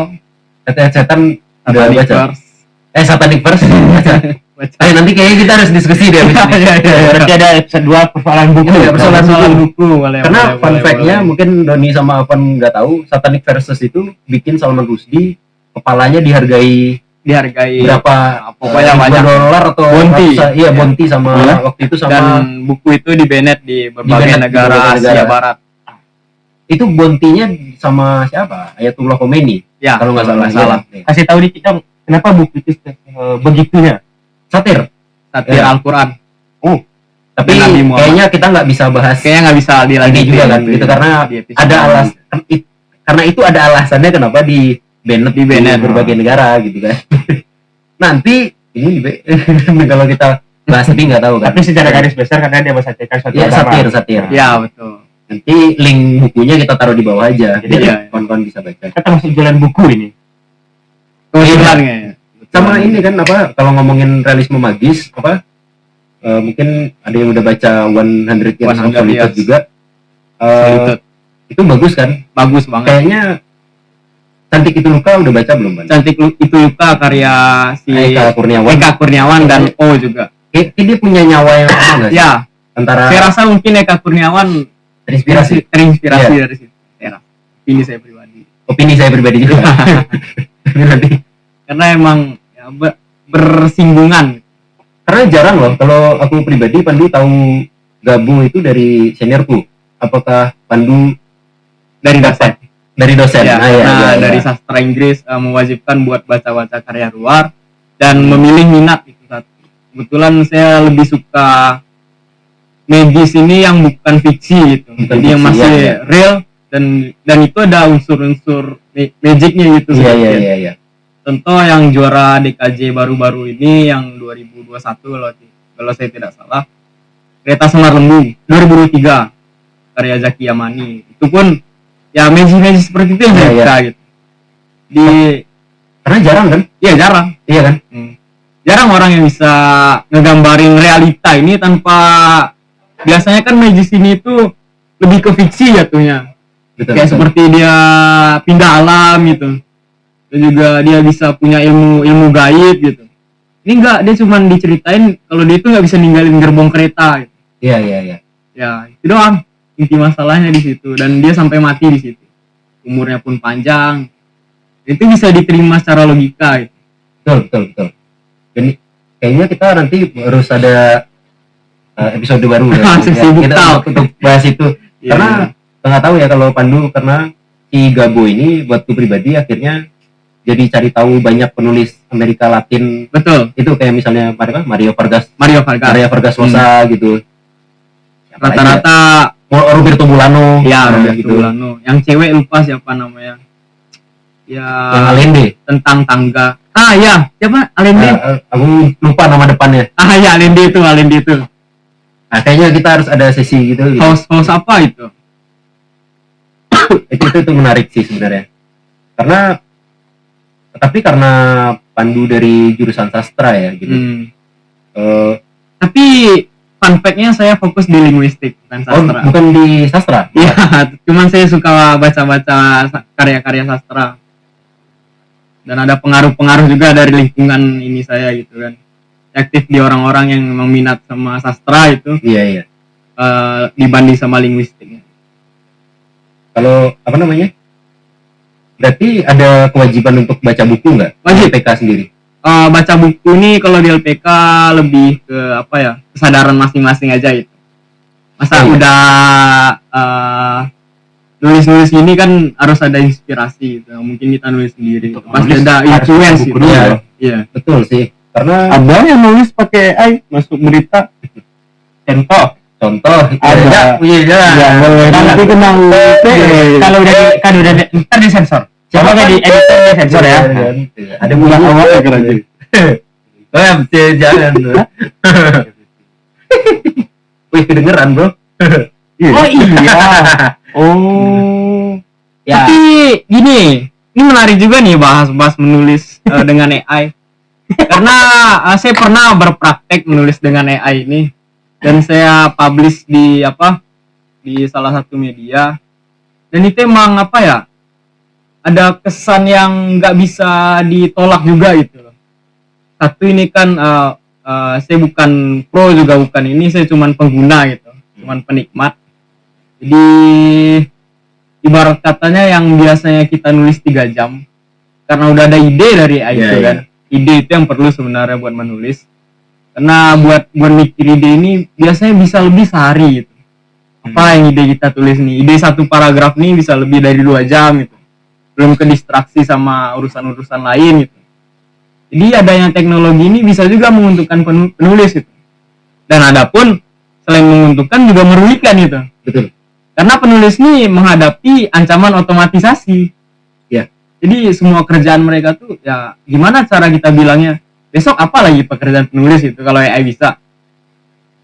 Ayat-ayat setan udah Satanic baca. Verse. Satanic Verse. Baca. Baca. Ayo nanti kayaknya kita harus diskusi deh. abis ini. Berarti ada episode 2 persoalan buku. Iya, persoalan buku boleh. Karena boleh, fun boleh, fact-nya boleh. mungkin Doni sama Avan nggak tahu, Satanic Verses itu bikin Salman Rushdie kepalanya dihargai dihargai berapa pokoknya ribuan banyak. dolar atau Bounty. ratusan- iya Iya. bounty sama Iya. waktu itu sama dan buku itu di banned di berbagai Di-banned di negara berbagai Asia negara. Barat. itu bounty-nya sama siapa? Ayatullah Khomeini Ya, kalau nggak salah. Iya. Kasih tahu dikit dong, kenapa buku itu begitunya? Satir. Satir Iya. Al-Quran. Tapi Dan Nabi Muhammad. kayaknya kita nggak bisa bahas Kayaknya nggak bisa ini dilanjutin juga kan gitu karena di episode ada ini. karena itu ada alasannya kenapa di banned di Di-banned. berbagai negara gitu kan. Nanti ini kalau kita bahas lebih nggak tahu kan. Tapi secara garis besar karena dia mensatirkan suatu Ya, agama. satir. Ya betul. Nanti link bukunya kita taruh di bawah aja. Jadi, Jadi ya. kawan-kawan bisa baca. Kita masuk jualan buku ini. Kebetulan kayaknya. Sama ini kan apa kalau ngomongin realisme magis apa mungkin ada yang udah baca 100 Years of 100 Solitude Years. juga. Solitude. Itu bagus kan? Bagus banget. Kayaknya Cantik Itu Luka udah baca belum, Ban? Cantik itu Luka karya si Eka Kurniawan. Eka Kurniawan dan O juga. Dia punya nyawa yang sama nggak sih? Ya, Antara saya rasa mungkin Eka Kurniawan terinspirasi. terinspirasi Iya. dari situ. Saya rasa. Ini saya pribadi. Opini saya pribadi juga. Ini nanti. Karena emang ya, bersinggungan. Karena jarang loh kalau aku pribadi Pandu tahu Gabo itu dari seniorku. Apakah Pandu Dari dosen. dari dosen? Ya, Ah, iya, karena iya, dari iya. sastra Inggris mewajibkan buat baca-baca karya luar dan memilih minat itu satu. Kebetulan saya lebih suka magis ini yang bukan fiksi gitu. Bukan Jadi yang fiksi, masih ya. real dan itu ada unsur-unsur magicnya gitu. Iya, sedikit. iya. Contoh yang juara DKJ baru-baru ini yang 2021 kalau saya tidak salah, Kereta Semar Lembu 2023 karya Zaki Yamani. Itu pun ya magis seperti itu yang saya Iya, suka gitu. Di Karena jarang kan? ya jarang. Iya kan? Jarang orang yang bisa ngegambarin realita ini tanpa biasanya kan magis ini itu lebih ke fiksi jatuhnya. Betul. Kayak betul. seperti dia pindah alam gitu. Dan juga dia bisa punya ilmu gaib gitu. Ini enggak, dia cuma diceritain kalau dia itu nggak bisa ninggalin gerbong kereta gitu. Iya. Ya itu doang inti masalahnya di situ dan dia sampai mati di situ. Umurnya pun panjang. Itu bisa diterima secara logika gitu. Betul. Dan kayaknya kita nanti harus ada episode baru ya. Sesi Kita talk. untuk bahas itu. Iya, Karena nggak tahu ya kalau Pandu karena si Gabo ini buatku pribadi akhirnya jadi cari tahu banyak penulis Amerika Latin betul. itu kayak misalnya Mario Vargas Mario Vargas. karya Vargas Llosa gitu. Siapa lagi Rata-rata ya? Roberto Bulano ya Roberto gitu. Bulano. Yang cewek lupa siapa namanya. Ya Yang Allende. tentang tangga. Ah ya, siapa? Allende. Aku lupa nama depannya. Ah ya, Allende itu. Nah, kayaknya kita harus ada sesi gitu. House apa itu? itu menarik sih sebenarnya. Karena Pandu dari jurusan sastra ya gitu. Tapi fun fact-nya saya fokus di linguistik bukan sastra. Bukan di sastra. Iya, cuman saya suka baca-baca karya-karya sastra. Dan ada pengaruh-pengaruh juga dari lingkungan ini saya gitu kan. Aktif di orang-orang yang memang minat sama sastra itu Iya. dibanding sama linguistik. Kalau apa namanya? Berarti ada kewajiban untuk baca buku nggak? Wajib. PK sendiri. baca buku nih kalau di LPK lebih ke apa ya, kesadaran masing-masing aja gitu. Masa udah nulis-nulis ini kan harus ada inspirasi gitu. Mungkin kita nulis sendiri. Pasti ada influence gitu. Iya. Betul sih. Karena Ada yang nulis pakai AI masuk berita. Contoh Ada. iya Ya boleh. Nanti kena UIT. kalau udah ntar disensor. Coba kan di editor disensor ya. ada Bulan mulai awal ya kerja. Jangan. wih kedengeran bro. Oh iya. Oh. Ya. Tapi gini, ini menarik juga nih bahas menulis dengan AI. Karena saya pernah berpraktek menulis dengan AI ini dan saya publish di salah satu media. Dan itu emang ada kesan yang nggak bisa ditolak juga gitu loh. Satu ini kan saya bukan pro juga bukan ini, saya cuman pengguna gitu, cuman penikmat. Jadi ibarat katanya yang biasanya kita nulis 3 jam karena udah ada ide dari AI itu kan. Ide itu yang perlu sebenarnya buat menulis. Karena buat mikir ide ini biasanya bisa lebih sehari gitu. Apa yang ide kita tulis nih? Ide satu paragraf nih bisa lebih dari 2 jam gitu. Belum ke distraksi sama urusan-urusan lain gitu. Jadi adanya teknologi ini bisa juga menguntungkan penulis gitu. Dan adapun selain menguntungkan juga merugikan gitu. Betul. Karena penulis ini menghadapi ancaman otomatisasi. Ya. Jadi semua kerjaan mereka tuh ya gimana cara kita bilangnya besok apa lagi pekerjaan penulis itu kalau AI bisa.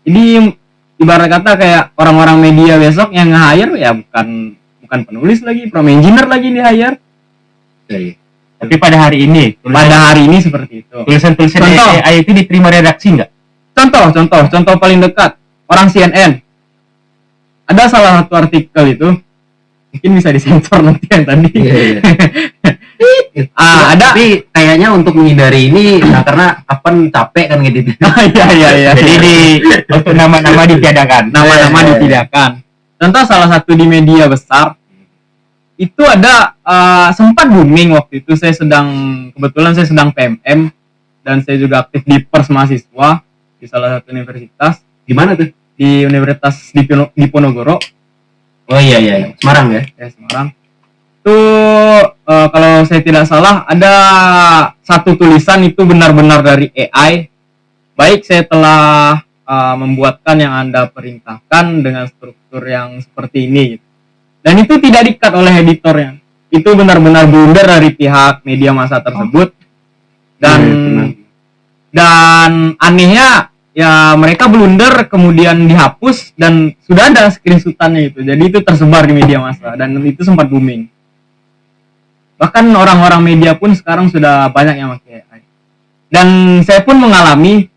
Jadi ibarat kata kayak orang-orang media besok yang nge-hire ya bukan penulis lagi, prompt engineer lagi di-hire. Iya. Tapi pada hari ini Seperti itu. tulisan-tulisan Contoh. AI itu diterima redaksi nggak? Contoh paling dekat orang CNN. Ada salah satu artikel itu mungkin bisa disensor nanti yang tadi. Iya. Ada. Tapi kayaknya untuk menghindari ini karena Apan capek kan ngeditnya. Iya. Jadi untuk nama-nama ditiadakan. Nama-nama ditiadakan. Contoh salah satu di media besar itu ada sempat booming waktu itu. Kebetulan saya sedang PMM dan saya juga aktif di Pers mahasiswa di salah satu universitas. Di mana tuh? Di Universitas Diponegoro. Oh iya. Semarang ya. Semarang. Itu kalau saya tidak salah ada satu tulisan itu benar-benar dari AI. Baik saya telah membuatkan yang Anda perintahkan dengan struktur yang seperti ini gitu. Dan itu tidak di-cut oleh editornya. Itu benar-benar blunder dari pihak media massa tersebut. Dan anehnya ya mereka blunder kemudian dihapus dan sudah ada screenshotannya itu. Jadi itu tersebar di media massa dan itu sempat booming. Bahkan orang-orang media pun sekarang sudah banyak yang pakai AI. Dan saya pun mengalami,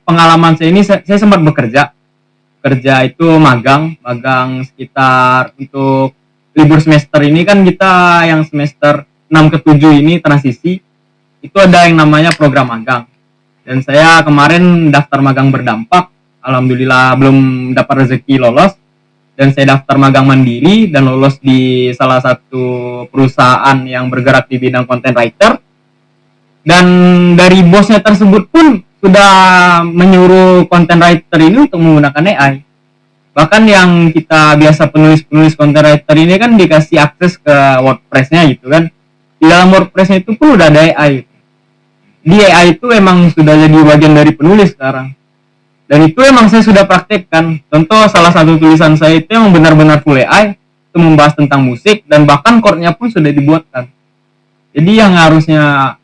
pengalaman saya ini saya sempat bekerja itu magang sekitar untuk libur semester ini kan kita yang semester 6 ke 7 ini transisi itu ada yang namanya program magang. Dan saya kemarin daftar magang berdampak, alhamdulillah belum dapat rezeki lolos. Dan saya daftar magang mandiri dan lolos di salah satu perusahaan yang bergerak di bidang content writer. Dan dari bosnya tersebut pun sudah menyuruh content writer ini untuk menggunakan AI. Bahkan yang kita biasa penulis content writer ini kan dikasih akses ke WordPress-nya gitu kan. Di dalam WordPress-nya itu pun udah ada AI. Di AI itu emang sudah jadi bagian dari penulis sekarang. Dan itu emang saya sudah praktekkan. Contoh salah satu tulisan saya itu yang benar-benar full AI, itu membahas tentang musik dan bahkan chord-nya pun sudah dibuatkan. Jadi yang harusnya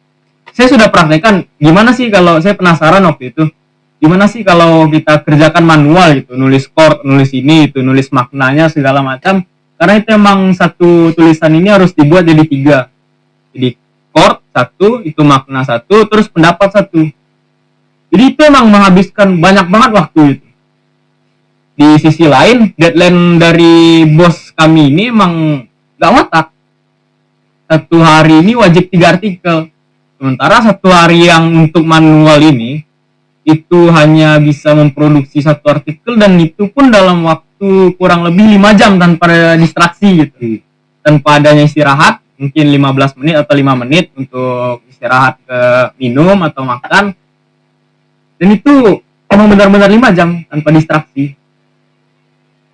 saya sudah praktekkan, gimana sih kalau saya penasaran waktu itu, gimana sih kalau kita kerjakan manual gitu, nulis chord, nulis ini, itu nulis maknanya segala macam. Karena itu emang satu tulisan ini harus dibuat jadi 3. Jadi chord 1, itu makna 1, terus pendapat 1. Jadi itu emang menghabiskan banyak banget waktu itu. Di sisi lain, deadline dari bos kami ini emang gak watak. 1 hari ini wajib 3 artikel. Sementara 1 hari yang untuk manual ini, itu hanya bisa memproduksi 1 artikel dan itu pun dalam waktu kurang lebih 5 jam tanpa ada distraksi gitu. Tanpa adanya istirahat, mungkin 15 menit atau 5 menit untuk istirahat ke minum atau makan. Dan itu emang benar-benar 5 jam tanpa distraksi.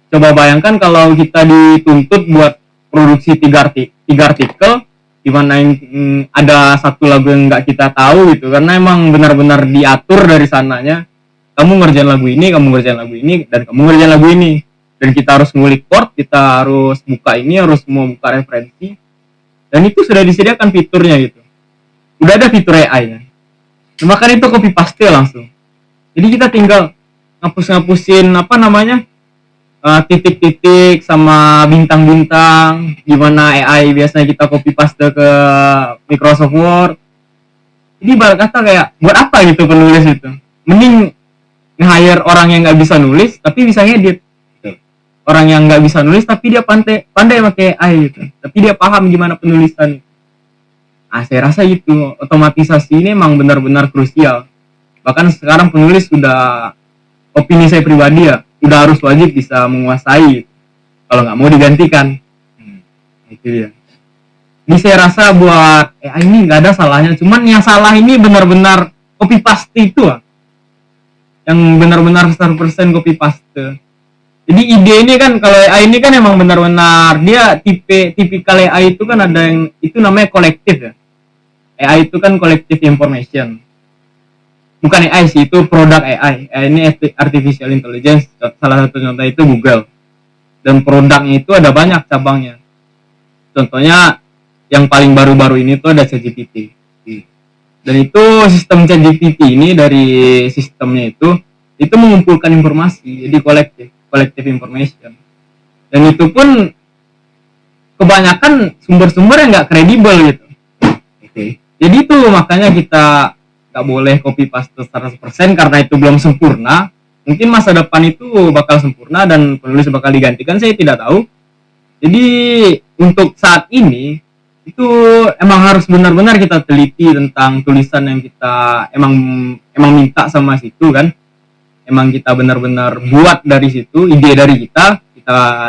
Coba bayangkan kalau kita dituntut buat produksi 3 artikel di mana ada satu lagu yang nggak kita tahu gitu, karena emang benar-benar diatur dari sananya. Kamu ngerjain lagu ini, kamu ngerjain lagu ini, dan kamu ngerjain lagu ini. Dan kita harus ngulik chord, kita harus buka ini, harus mau buka referensi. Dan itu sudah disediakan fiturnya gitu. Udah ada fitur AI-nya. Nah, makanya itu copy paste langsung. Jadi kita tinggal ngapus-ngapusin titik-titik sama bintang-bintang, gimana AI biasanya kita copy paste ke Microsoft Word. Jadi ibarat kata kayak buat apa gitu penulis itu, mending nge-hire orang yang nggak bisa nulis tapi bisa ngedit, orang yang nggak bisa nulis tapi dia pandai pakai AI gitu, tapi dia paham gimana penulisan. Saya rasa itu otomatisasi ini emang benar-benar krusial. Bahkan sekarang penulis sudah, opini saya pribadi ya, udah harus wajib bisa menguasai kalau nggak mau digantikan. Itu dia. Ini saya rasa buat AI ini nggak ada salahnya, cuman yang salah ini benar-benar copy paste itu yang benar-benar 100% copy paste. Jadi ide ini kan, kalau AI ini kan emang benar-benar dia tipikal AI itu kan ada yang itu namanya kolektif ya. AI itu kan collective information. Bukan AI sih, itu produk AI. Ini artificial intelligence. Salah satu contoh itu Google. Dan produknya itu ada banyak cabangnya. Contohnya yang paling baru-baru ini tuh ada ChatGPT. Dan itu sistem ChatGPT ini dari sistemnya itu mengumpulkan informasi, jadi collective information. Dan itu pun kebanyakan sumber-sumber yang nggak kredibel gitu. Jadi itu makanya kita nggak boleh copy paste 100% karena itu belum sempurna. Mungkin masa depan itu bakal sempurna dan penulis bakal digantikan, saya tidak tahu. Jadi untuk saat ini itu emang harus benar-benar kita teliti tentang tulisan yang kita emang minta sama situ kan. Emang kita benar-benar buat dari situ, ide dari kita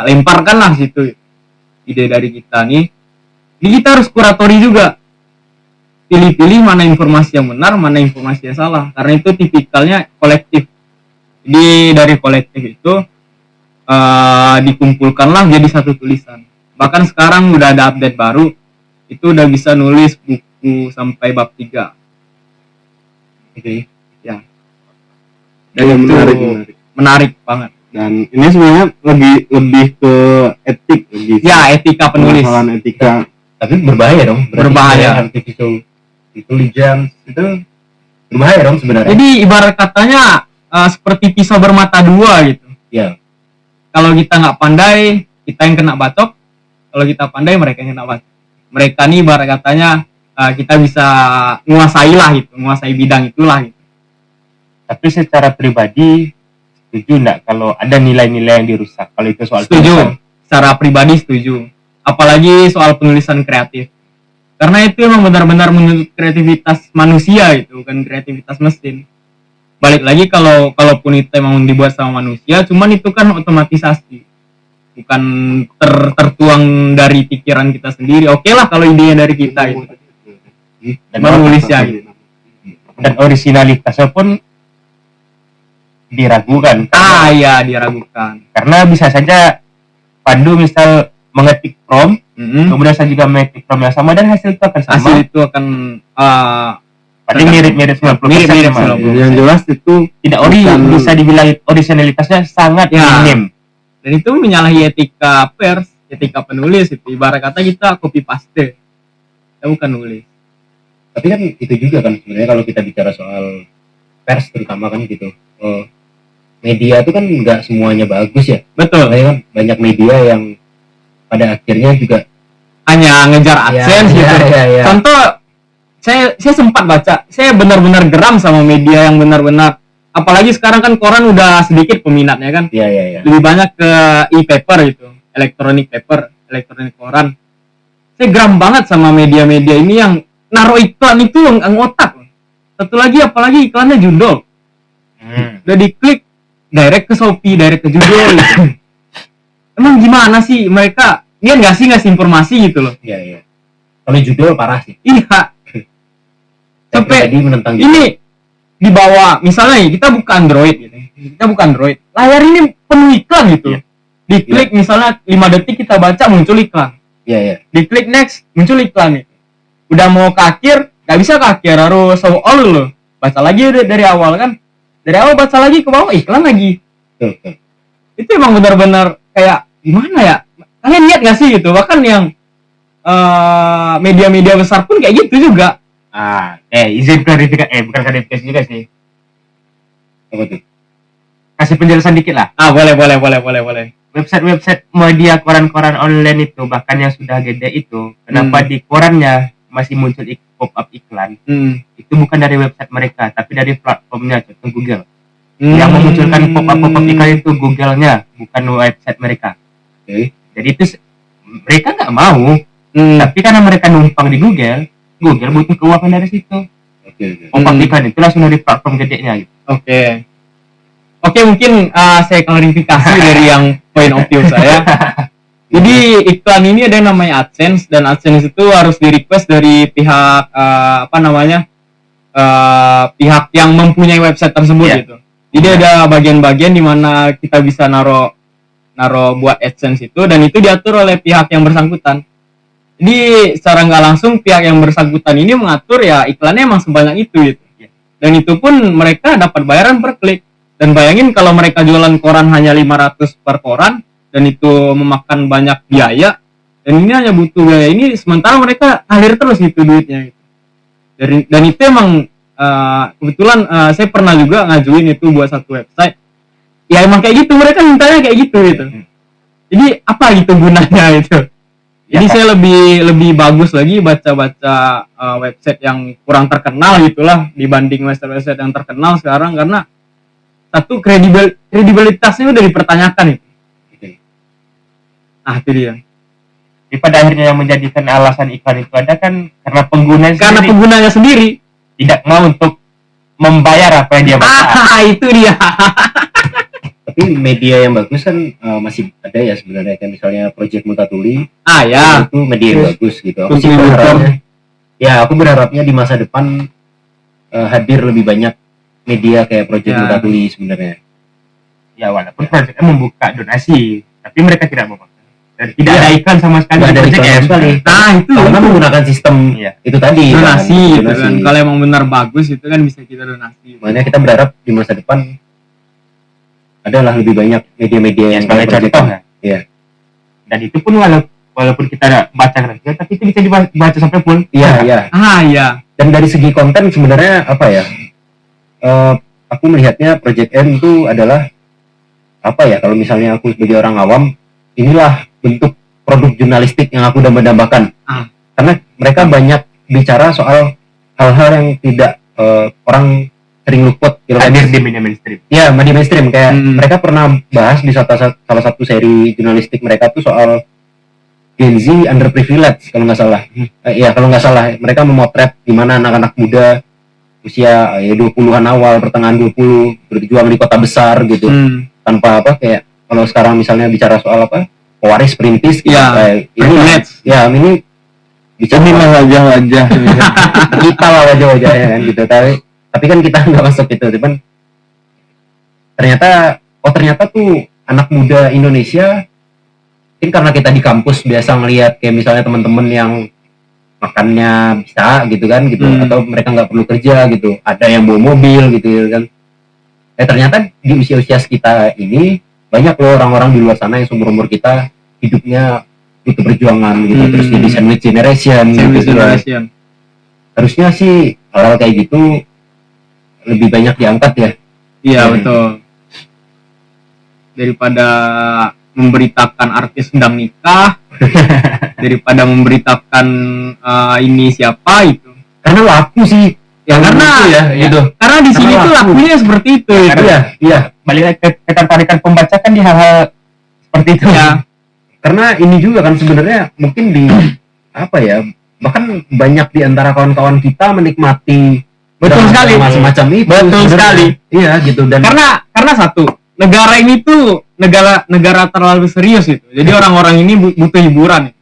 lemparkan lah situ ide dari kita nih. Jadi kita harus kuratori juga, pilih-pilih mana informasi yang benar, mana informasi yang salah, karena itu tipikalnya kolektif. Jadi dari kolektif itu dikumpulkanlah jadi satu tulisan. Bahkan sekarang udah ada update baru, itu udah bisa nulis buku sampai bab 3. Ya. Dan Ya, itu menarik banget. Dan ini sebenarnya lebih ke etik lagi. Ya, etika penulis. Permasalahan etika. Tapi berbahaya dong. Berarti Berbahaya. Artificial intelligence itu berbahaya dong sebenarnya. Jadi ibarat katanya seperti pisau bermata dua gitu. Ya. Kalau kita nggak pandai, kita yang kena bacok. Kalau kita pandai, mereka yang kena bacok. Mereka nih ibarat katanya kita bisa menguasai bidang itulah gitu. Tapi secara pribadi setuju nggak kalau ada nilai-nilai yang dirusak? Kalau itu soal Setuju. tulisan? Secara pribadi setuju. Apalagi soal penulisan kreatif. Karena itu emang benar-benar menuntut kreativitas manusia gitu, bukan kreativitas mesin. Balik lagi kalaupun itu emang dibuat sama manusia, cuman itu kan otomatisasi. Bukan tertuang dari pikiran kita sendiri. Oke lah kalau idenya dari kita itu. Dan Menulisnya gitu. Dan originalitasnya pun diragukan. Iya, diragukan. Karena bisa saja Pandu misal mengetik prompt, kemudian saya juga mengetik prompt yang sama dan hasil itu akan sama. Hasil itu akan Paling mirip-mirip 90%. Mirip-mirip memang. 90%. Yang jelas itu Tidak bukan- bisa dibilang originalitasnya sangat Ya. minim. dan itu menyalahi etika pers, etika penulis itu. Ibarat kata kita copy paste. Kita bukan nulis. Tapi kan itu juga kan sebenarnya kalau kita bicara soal pers terutama kan gitu. Media itu kan nggak semuanya bagus ya. Betul. Soalnya kan banyak media yang pada akhirnya juga Hanya ngejar AdSense gitu. ya. Contoh, saya sempat baca, saya benar-benar geram sama media yang benar-benar, apalagi sekarang kan koran udah sedikit peminatnya kan, Iya. lebih banyak ke e-paper gitu, electronic koran. Saya geram banget sama media-media ini yang naruh iklan itu yang ngotak. Satu lagi, apalagi iklannya judul, udah diklik direct ke Shopee, direct ke judul gitu. Emang gimana sih mereka, dia ngasih informasi gitu loh. Iya. Kalau judul parah sih. Iya. Sampai Jadi menentang ini di bawah, misalnya nih, kita buka Android gitu. Kita buka Android. Layar ini penuh iklan gitu. Iya. Diklik misalnya 5 detik kita baca muncul iklan. Iya, iya. Diklik next muncul iklan itu. Udah mau ke akhir, nggak bisa ke akhir, harus all dulu. Baca lagi udah dari awal kan. Dari awal baca lagi ke bawah iklan lagi. Betul. Itu emang benar-benar kayak gimana ya? Kalian lihat nggak sih gitu? Bahkan yang media-media besar pun kayak gitu juga. Izin klarifikasi, bukan klarifikasi juga sih. Apa tuh? Kasih penjelasan dikit lah. Boleh. Website media koran-koran online itu, bahkan yang sudah gede itu, kenapa di korannya masih muncul pop-up iklan? Itu bukan dari website mereka, tapi dari platformnya, contoh Google. Yang memunculkan pop-up iklan itu Google-nya, bukan website mereka. Oke. Jadi itu mereka nggak mau, tapi karena mereka numpang di Google butuh keuangan dari situ. Oke. Pop-up iklan itu langsung dari platform gedenya gitu. Oke, mungkin saya klarifikasi dari yang point of view saya. Jadi iklan ini ada yang namanya AdSense, dan AdSense itu harus di request dari pihak pihak yang mempunyai website tersebut gitu. Jadi ada bagian-bagian di mana kita bisa naro buat AdSense itu, dan itu diatur oleh pihak yang bersangkutan. Jadi secara nggak langsung pihak yang bersangkutan ini mengatur ya iklannya emang sebanyak itu gitu. Dan itu pun mereka dapat bayaran per klik. Dan bayangin kalau mereka jualan koran hanya 500 per koran, dan itu memakan banyak biaya, dan ini hanya butuh biaya ini, sementara mereka ngalir terus gitu duitnya gitu. Dan itu emang kebetulan saya pernah juga ngajuin itu buat satu website. Ya emang kayak gitu, mereka mintanya kayak gitu gitu. Jadi apa gitu gunanya itu? Jadi saya lebih bagus lagi baca website yang kurang terkenal gitulah dibanding website yang terkenal sekarang, karena satu kredibilitasnya udah dipertanyakan itu. Nah itu dia. Jadi pada akhirnya yang menjadikan alasan iklan itu ada kan karena Penggunanya sendiri tidak mau untuk membayar apa yang dia baca. Itu dia. Tapi media yang bagus kan masih ada ya sebenarnya, kayak misalnya Project Multatuli. Ya. Itu media yang bagus gitu. Aku berharapnya di masa depan hadir lebih banyak media kayak Project Multatuli sebenarnya. Ya walaupun Project membuka donasi, tapi mereka tidak mau. Dan tidak ada iklan sama sekali. Nggak ada iklan sama sekali. Nah itu karena menggunakan sistem itu tadi donasi kan, gitu kan. Kalau emang benar bagus itu kan bisa kita donasi. Makanya kita berharap di masa depan adalah lebih banyak media-media yang sebagai contoh ya. Dan itu pun walaupun kita baca gratis, tapi itu bisa dibaca sampai full. Iya. Iya. Dan dari segi konten sebenarnya apa ya? Aku melihatnya Project M itu adalah apa ya? Kalau misalnya aku sebagai orang awam, inilah bentuk produk jurnalistik yang aku dambakan. Karena mereka banyak bicara soal hal-hal yang tidak orang sering luput gitu, hadir di media mainstream. Ya, media mainstream kayak mereka pernah bahas di salah satu seri jurnalistik mereka tuh soal Gen Z underprivileged kalau nggak salah. Kalau nggak salah mereka memotret gimana anak-anak muda usia 20-an awal, pertengahan 20 berjuang di kota besar gitu. Tanpa kayak kalau sekarang misalnya bicara soal pewaris perintis gitu, ini bicara wajah-wajah kita lah wajah-wajahnya kan gitu, tapi kan kita nggak masuk itu, cuman ternyata tuh anak muda Indonesia mungkin karena kita di kampus biasa ngelihat kayak misalnya teman-teman yang makannya bisa gitu kan gitu, atau mereka nggak perlu kerja gitu, ada yang bawa mobil gitu kan. Ternyata di usia-usia kita ini banyak loh orang-orang di luar sana yang seumur kita hidupnya butuh perjuangan gitu, terus jadi sandwich generation. Harusnya sih hal-hal kayak gitu lebih banyak diangkat ya. Iya betul. Daripada memberitakan artis sedang nikah, daripada memberitakan ini siapa itu. Karena laku sih. Gitu. Karena di sini tuh lakunya seperti itu. Iya. Balik lagi ke ketertarikan pembaca kan di hal-hal seperti itu. Ya. Karena ini juga kan sebenarnya mungkin di bahkan banyak di antara kawan-kawan kita menikmati sekali macam-macam itu. Betul sekali. Iya gitu. Dan karena satu, negara ini tuh negara terlalu serius gitu. Jadi orang-orang ini butuh hiburan.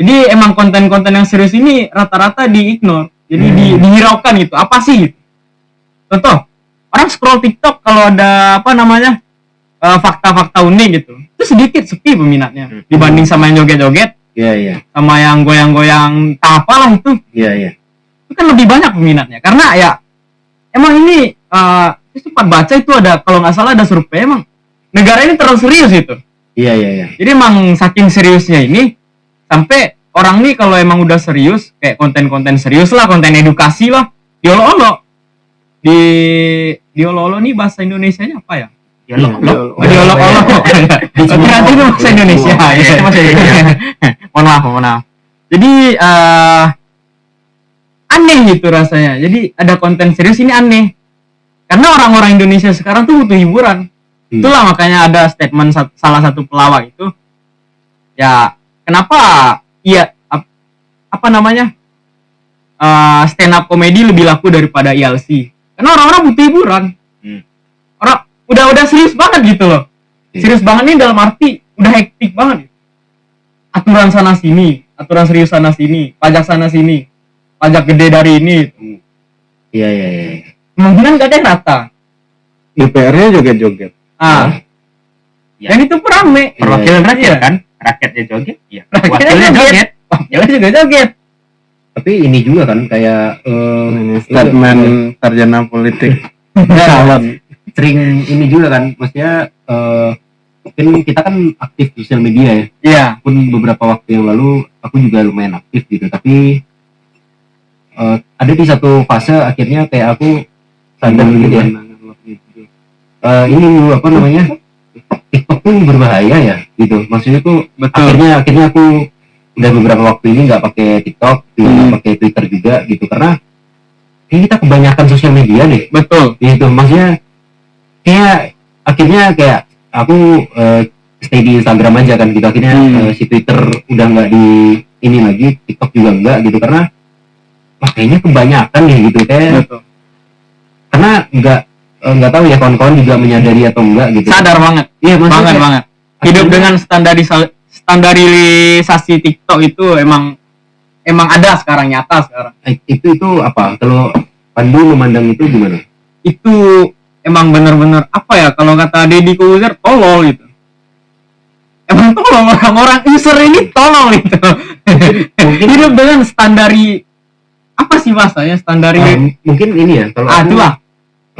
Jadi emang konten-konten yang serius ini rata-rata di-ignore. Jadi dihiraukan gitu. Apa sih? Gitu. Contoh, orang scroll TikTok kalau ada apa namanya fakta-fakta unik gitu, itu sedikit sepi peminatnya dibanding sama yang joget-joget, Iya. sama yang goyang-goyang tak apalah itu. Iya. Itu kan lebih banyak peminatnya. Karena ya emang ini sempat baca itu ada kalau nggak salah ada survei emang negara ini terlalu serius itu. Iya. Jadi emang saking seriusnya ini sampai orang nih kalau emang udah serius kayak konten-konten serius lah, konten edukasi lah, diolok-olok. Diolok-olok nih bahasa Indonesianya apa ya? Diolok-olok. Berarti itu bahasa Indonesia. Ya, itu bahasa Indonesia. Mohon maaf. Jadi aneh gitu rasanya. Jadi ada konten serius ini aneh. Karena orang-orang Indonesia sekarang tuh butuh hiburan. Itulah makanya ada statement salah satu pelawak itu. Ya, kenapa apa namanya? Stand up comedy lebih laku daripada ILC. Karena orang-orang butuh hiburan. Orang udah serius banget gitu loh. Serius banget nih dalam arti udah hektik banget. Aturan sana sini, aturan serius sana sini, pajak sana sini, pajak gede dari ini. Iya. Kemungkinan gak ada yang rata. DPR-nya joget-joget. Dan itu rame. Perwakilan rakyat kan, rakyatnya joget, iya. Wakilnya joget. Wakilnya juga joget. Tapi ini juga kan kayak Ini statement sarjana politik calon. sering ini juga kan, maksudnya mungkin kita kan aktif sosial media ya. Iya. Pun beberapa waktu yang lalu aku juga lumayan aktif gitu, tapi ada di satu fase akhirnya kayak aku sadar gitu ya. Ini apa namanya? TikTok tuh berbahaya ya gitu. Maksudnya tuh akhirnya aku udah beberapa waktu ini nggak pakai TikTok, nggak pakai Twitter juga gitu karena kita kebanyakan sosial media deh. Betul. Gitu maksudnya kayak akhirnya kayak aku stay di Instagram aja kan gitu akhirnya si Twitter udah nggak di ini lagi, TikTok juga enggak gitu karena kayaknya kebanyakan ya gitu kayak Betul. karena nggak tahu ya kawan-kawan juga menyadari atau enggak gitu. Sadar banget. Iya maksudnya Banget. Hidup dengan standarisasi TikTok itu emang ada sekarang, nyata sekarang. itu apa kalau Pandu memandang itu gimana? Itu emang bener-bener apa ya kalau kata Deddy Corbuzier tolol gitu. Emang tolol orang-orang user ini tolol gitu. Hidup dengan apa sih bahasanya Mungkin ini ya kalau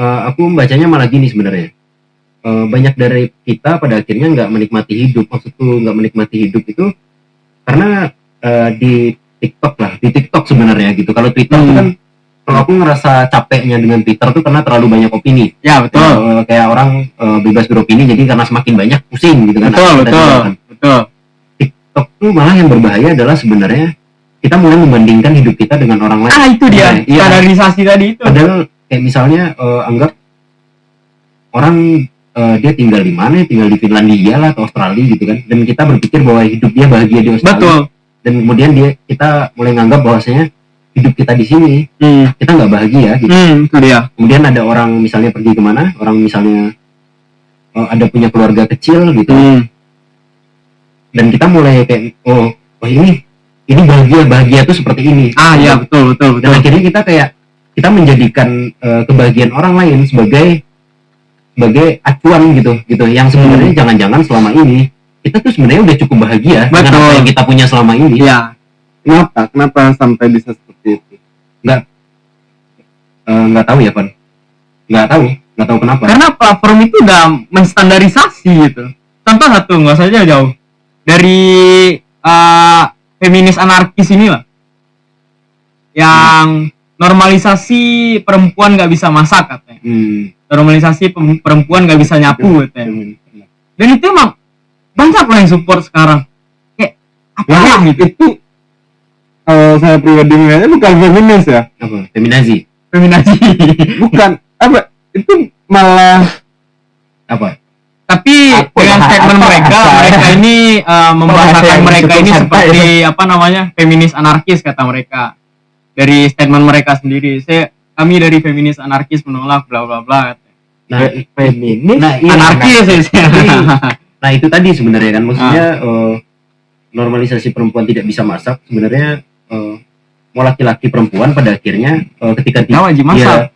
aku membacanya malah gini sebenarnya. Banyak dari kita pada akhirnya nggak menikmati hidup. Maksudku nggak menikmati hidup itu karena di TikTok lah, di TikTok sebenarnya gitu. Kalau Twitter itu kan, kalau aku ngerasa capeknya dengan Twitter tuh karena terlalu banyak opini. Ya betul. Kayak orang bebas beropini, jadi karena semakin banyak pusing gitu kan. Betul. TikTok tuh malah yang berbahaya adalah sebenarnya kita mulai membandingkan hidup kita dengan orang lain. Itu dia. Standarisasi tadi itu. Padahal kayak misalnya anggap orang dia tinggal di mana? Tinggal di Finlandia lah atau Australia gitu kan. Dan kita berpikir bahwa hidup dia bahagia di Australia. Betul. Dan kemudian kita mulai nganggap bahwasanya hidup kita di sini kita nggak bahagia gitu. Itu dia. Kemudian ada orang misalnya pergi kemana? Orang misalnya ada punya keluarga kecil gitu. Dan kita mulai kayak ini bahagia tuh seperti ini. Iya betul. Dan akhirnya kita menjadikan kebahagiaan orang lain sebagai acuan gitu yang sebenarnya jangan-jangan selama ini kita tuh sebenarnya udah cukup bahagia dengan apa yang kita punya selama ini. Iya. Kenapa sampai bisa seperti itu? Nggak tahu ya Pan. Nggak tahu kenapa. Karena platform itu udah menstandarisasi gitu. Contoh satu, nggak saja jauh dari feminis anarkis inilah yang normalisasi perempuan nggak bisa masak katanya. Normalisasi perempuan nggak bisa nyapu katanya. Dan itu emang banyak loh yang support sekarang. Kayak apa gitu? Itu kalau saya pribadi melihatnya bukan feminis ya. Apa? Feminazi. Bukan. Apa? Itu malah Apa? Tapi dengan statement mereka ini membahasakan mereka ini seperti apa namanya? Feminis anarkis kata mereka. Dari statement mereka sendiri. Kami dari feminis anarkis menolak bla bla bla. Nah, feminis anarkis. Nah itu tadi sebenarnya kan maksudnya normalisasi perempuan tidak bisa masak sebenarnya mau laki-laki perempuan pada akhirnya ketika Ya, wajib masak.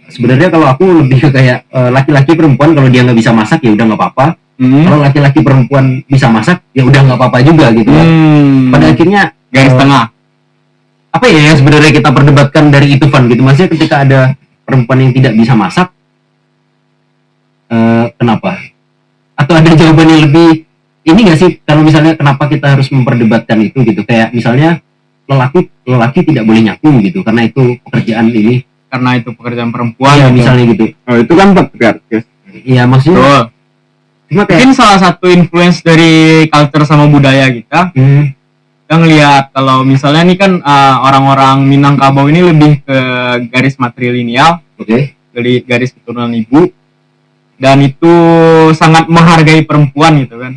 Sebenarnya kalau aku lebih ke kayak laki-laki perempuan kalau dia nggak bisa masak ya udah nggak apa-apa. Kalau laki-laki perempuan bisa masak ya udah nggak apa-apa juga gitu kan. Pada akhirnya Garis tengah. apa ya yang sebenarnya kita perdebatkan dari itu Van gitu, maksudnya ketika ada perempuan yang tidak bisa masak kenapa, atau ada jawaban yang lebih ini nggak sih kalau misalnya kenapa kita harus memperdebatkan itu gitu, kayak misalnya lelaki tidak boleh nyapu gitu karena itu pekerjaan ini, Karena itu pekerjaan perempuan. ya gitu. misalnya gitu. Oh, itu kan patriarkis. Iya maksudnya Betul. cuma kayak Mungkin salah satu influence dari culture sama budaya kita. Kita ngelihat kalau misalnya nih kan orang-orang Minangkabau ini lebih ke garis matrilineal, oke. dari garis keturunan ibu, dan itu sangat menghargai perempuan gitu kan.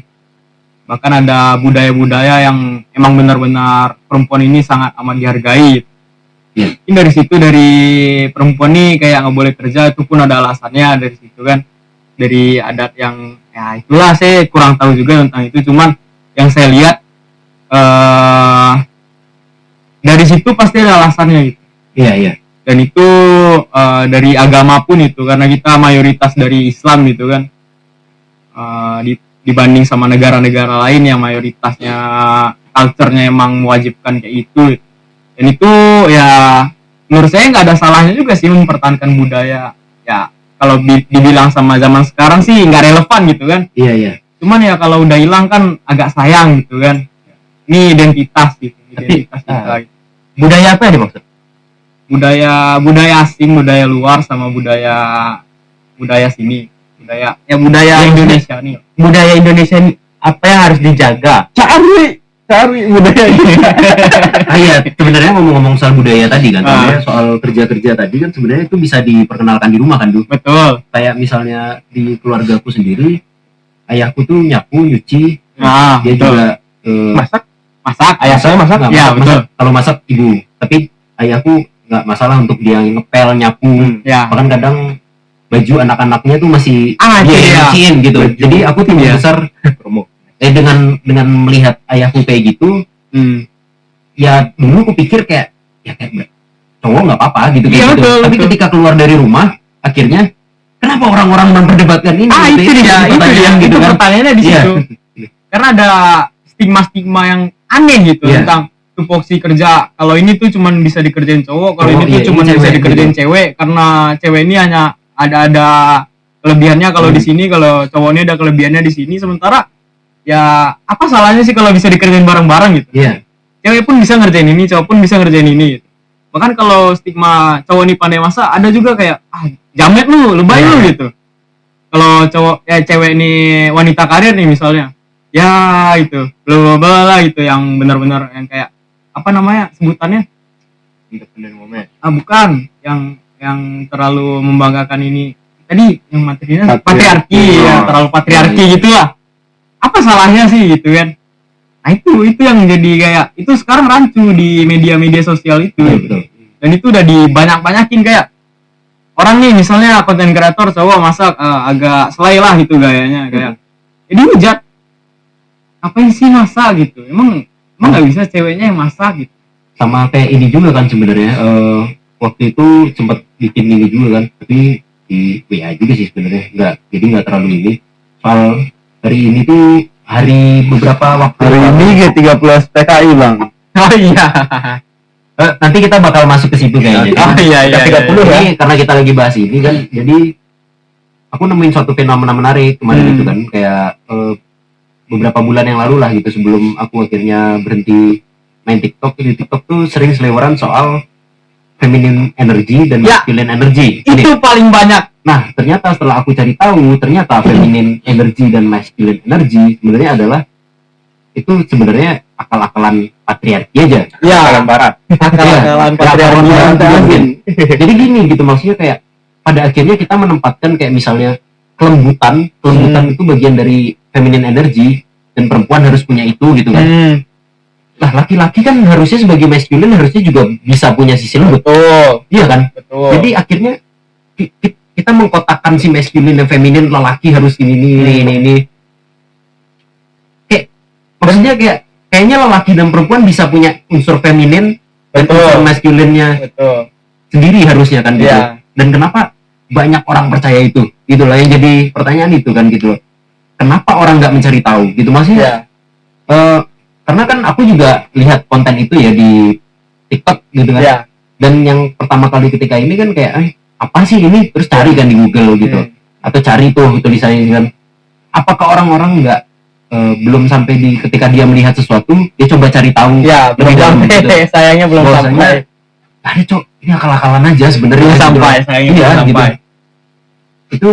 Bahkan ada budaya-budaya yang emang benar-benar perempuan ini sangat amat dihargai. Iya. Ini dari situ, dari perempuan nih kayak nggak boleh kerja, itu pun ada alasannya dari situ kan, dari adat yang ya itulah, saya kurang tahu juga tentang itu, cuman yang saya lihat dari situ pasti ada alasannya gitu. Iya. Dan itu dari agama pun itu, karena kita mayoritas dari Islam gitu kan, dibanding sama negara-negara lain yang mayoritasnya culture-nya emang mewajibkan kayak itu. Dan itu ya menurut saya nggak ada salahnya juga sih mempertahankan budaya. Ya kalau dibilang sama zaman sekarang sih nggak relevan gitu kan. Iya. Cuman ya kalau udah hilang kan agak sayang gitu kan. Ini identitas gitu, identitas kita. Gitu. Budaya apa yang dimaksud? Budaya asing, budaya luar sama budaya sini. Budaya Indonesia nih. Budaya Indonesia ini apa yang harus dijaga? Cari budaya ini. Iya, sebenarnya ngomong-ngomong soal budaya tadi kan, sebenarnya soal kerja-kerja tadi kan sebenarnya itu bisa diperkenalkan di rumah kan, Du. Betul. Kayak misalnya di keluargaku sendiri, ayahku tuh nyapu, nyuci, Nah, dia betul. juga Masak. Ayah saya masak. nggak Ya, betul. Kalau masak ibu, tapi ayahku nggak masalah untuk dia ngepel, nyapu, Ya. bahkan kadang baju anak-anaknya tuh masih Itu dia yang dia. nyuciin gitu. Jadi aku tumbuh Iya. besar dengan melihat ayahku kayak gitu, ya dulu aku pikir kayak cowok nggak apa-apa gitu kayak Iya, gitu. betul, Tapi betul. ketika keluar dari rumah, akhirnya kenapa orang-orang memperdebatkan ini? Itu Gitu ya, dia, jadi pertanyaan itu gitu kan. pertanyaannya di Iya. situ. Karena ada stigma-stigma yang aneh gitu Iya. tentang tupoksi kerja. Kalau ini tuh cuman bisa dikerjain cowok, kalau Cowok, ini tuh iya, cuman ini bisa cewek, dikerjain gitu. cewek, karena cewek ini hanya ada kelebihannya kalau di sini, kalau cowok ini ada kelebihannya di sini. Sementara ya apa salahnya sih kalau bisa dikerjain bareng-bareng gitu. Iya. Cewek pun bisa ngerjain ini, cowok pun bisa ngerjain ini gitu. Bahkan kalau stigma cowok ini pandai masak, ada juga kayak jamet lu, lebay lu gitu. Kalau cowok cewek ini wanita karir nih misalnya, ya itu bla bla lah gitu, yang benar-benar yang kayak apa namanya sebutannya, Independent woman. bukan yang terlalu membanggakan ini tadi, yang materinya Patriarki. patriarki ya, terlalu patriarki gitulah. Apa salahnya sih gitu kan? Nah itu yang jadi kayak itu sekarang rancu di media-media sosial itu. Betul. Dan itu udah dibanyak-banyakin, kayak orang nih misalnya konten kreator cowok masak agak selai lah gitu gayanya, kayak jadi hujat, ngapain sih masak gitu, emang nggak bisa ceweknya yang masak gitu. Sama kayak ini juga kan sebenarnya waktu itu sempat bikin ini juga kan, tapi di WA juga sih sebenarnya, nggak terlalu ini soal hari ini tuh hari beberapa waktu Hari ini G30 PKI, Bang. Oh iya. nanti kita bakal masuk ke situ kayaknya. Oh iya. Ini karena kita lagi bahas ini kan, jadi aku nemuin suatu fenomena menarik kemarin itu kan, kayak beberapa bulan yang lalu lah gitu, sebelum aku akhirnya berhenti main TikTok. Di TikTok tuh sering seliweran soal feminine energy dan masculine energy. Itu paling banyak. Nah, ternyata setelah aku cari tahu, ternyata feminine energy dan masculine energy sebenarnya adalah itu sebenarnya akal-akalan patriarki aja. Ya, Barat. akal-akalan patriarki. Jadi gini gitu, maksudnya kayak pada akhirnya kita menempatkan kayak misalnya kelembutan itu bagian dari feminine energy dan perempuan harus punya itu gitu kan. Lah laki-laki kan harusnya sebagai masculine harusnya juga bisa punya sisi lembut. Betul. Iya kan? Betul. Jadi akhirnya kita mengkotakkan si masculine dan feminin, lelaki harus ini. Kayak maksudnya kayaknya lelaki dan perempuan bisa punya unsur feminin dan Betul. unsur maskulinnya Betul. sendiri harusnya kan gitu. Iya. Dan kenapa banyak orang percaya itu? Gitu loh, yang jadi pertanyaan itu kan gitu loh. Kenapa orang nggak mencari tahu gitu maksudnya? Iya. Karena kan aku juga lihat konten itu ya di TikTok gitu kan. Iya. Dan yang pertama kali ketika ini kan kayak apa sih ini, terus cari kan di Google gitu. Atau cari tuh tulisannya kan. Apakah orang-orang nggak belum sampai di ketika dia melihat sesuatu dia coba cari tahu Ya, belum lebih dalam sampai. gitu. Sayangnya belum Bahwasanya, sampai. Ada cok, ini akal-akalan aja sebenarnya. Belum gitu sampai, loh. sayangnya Iya, belum gitu. sampai. Itu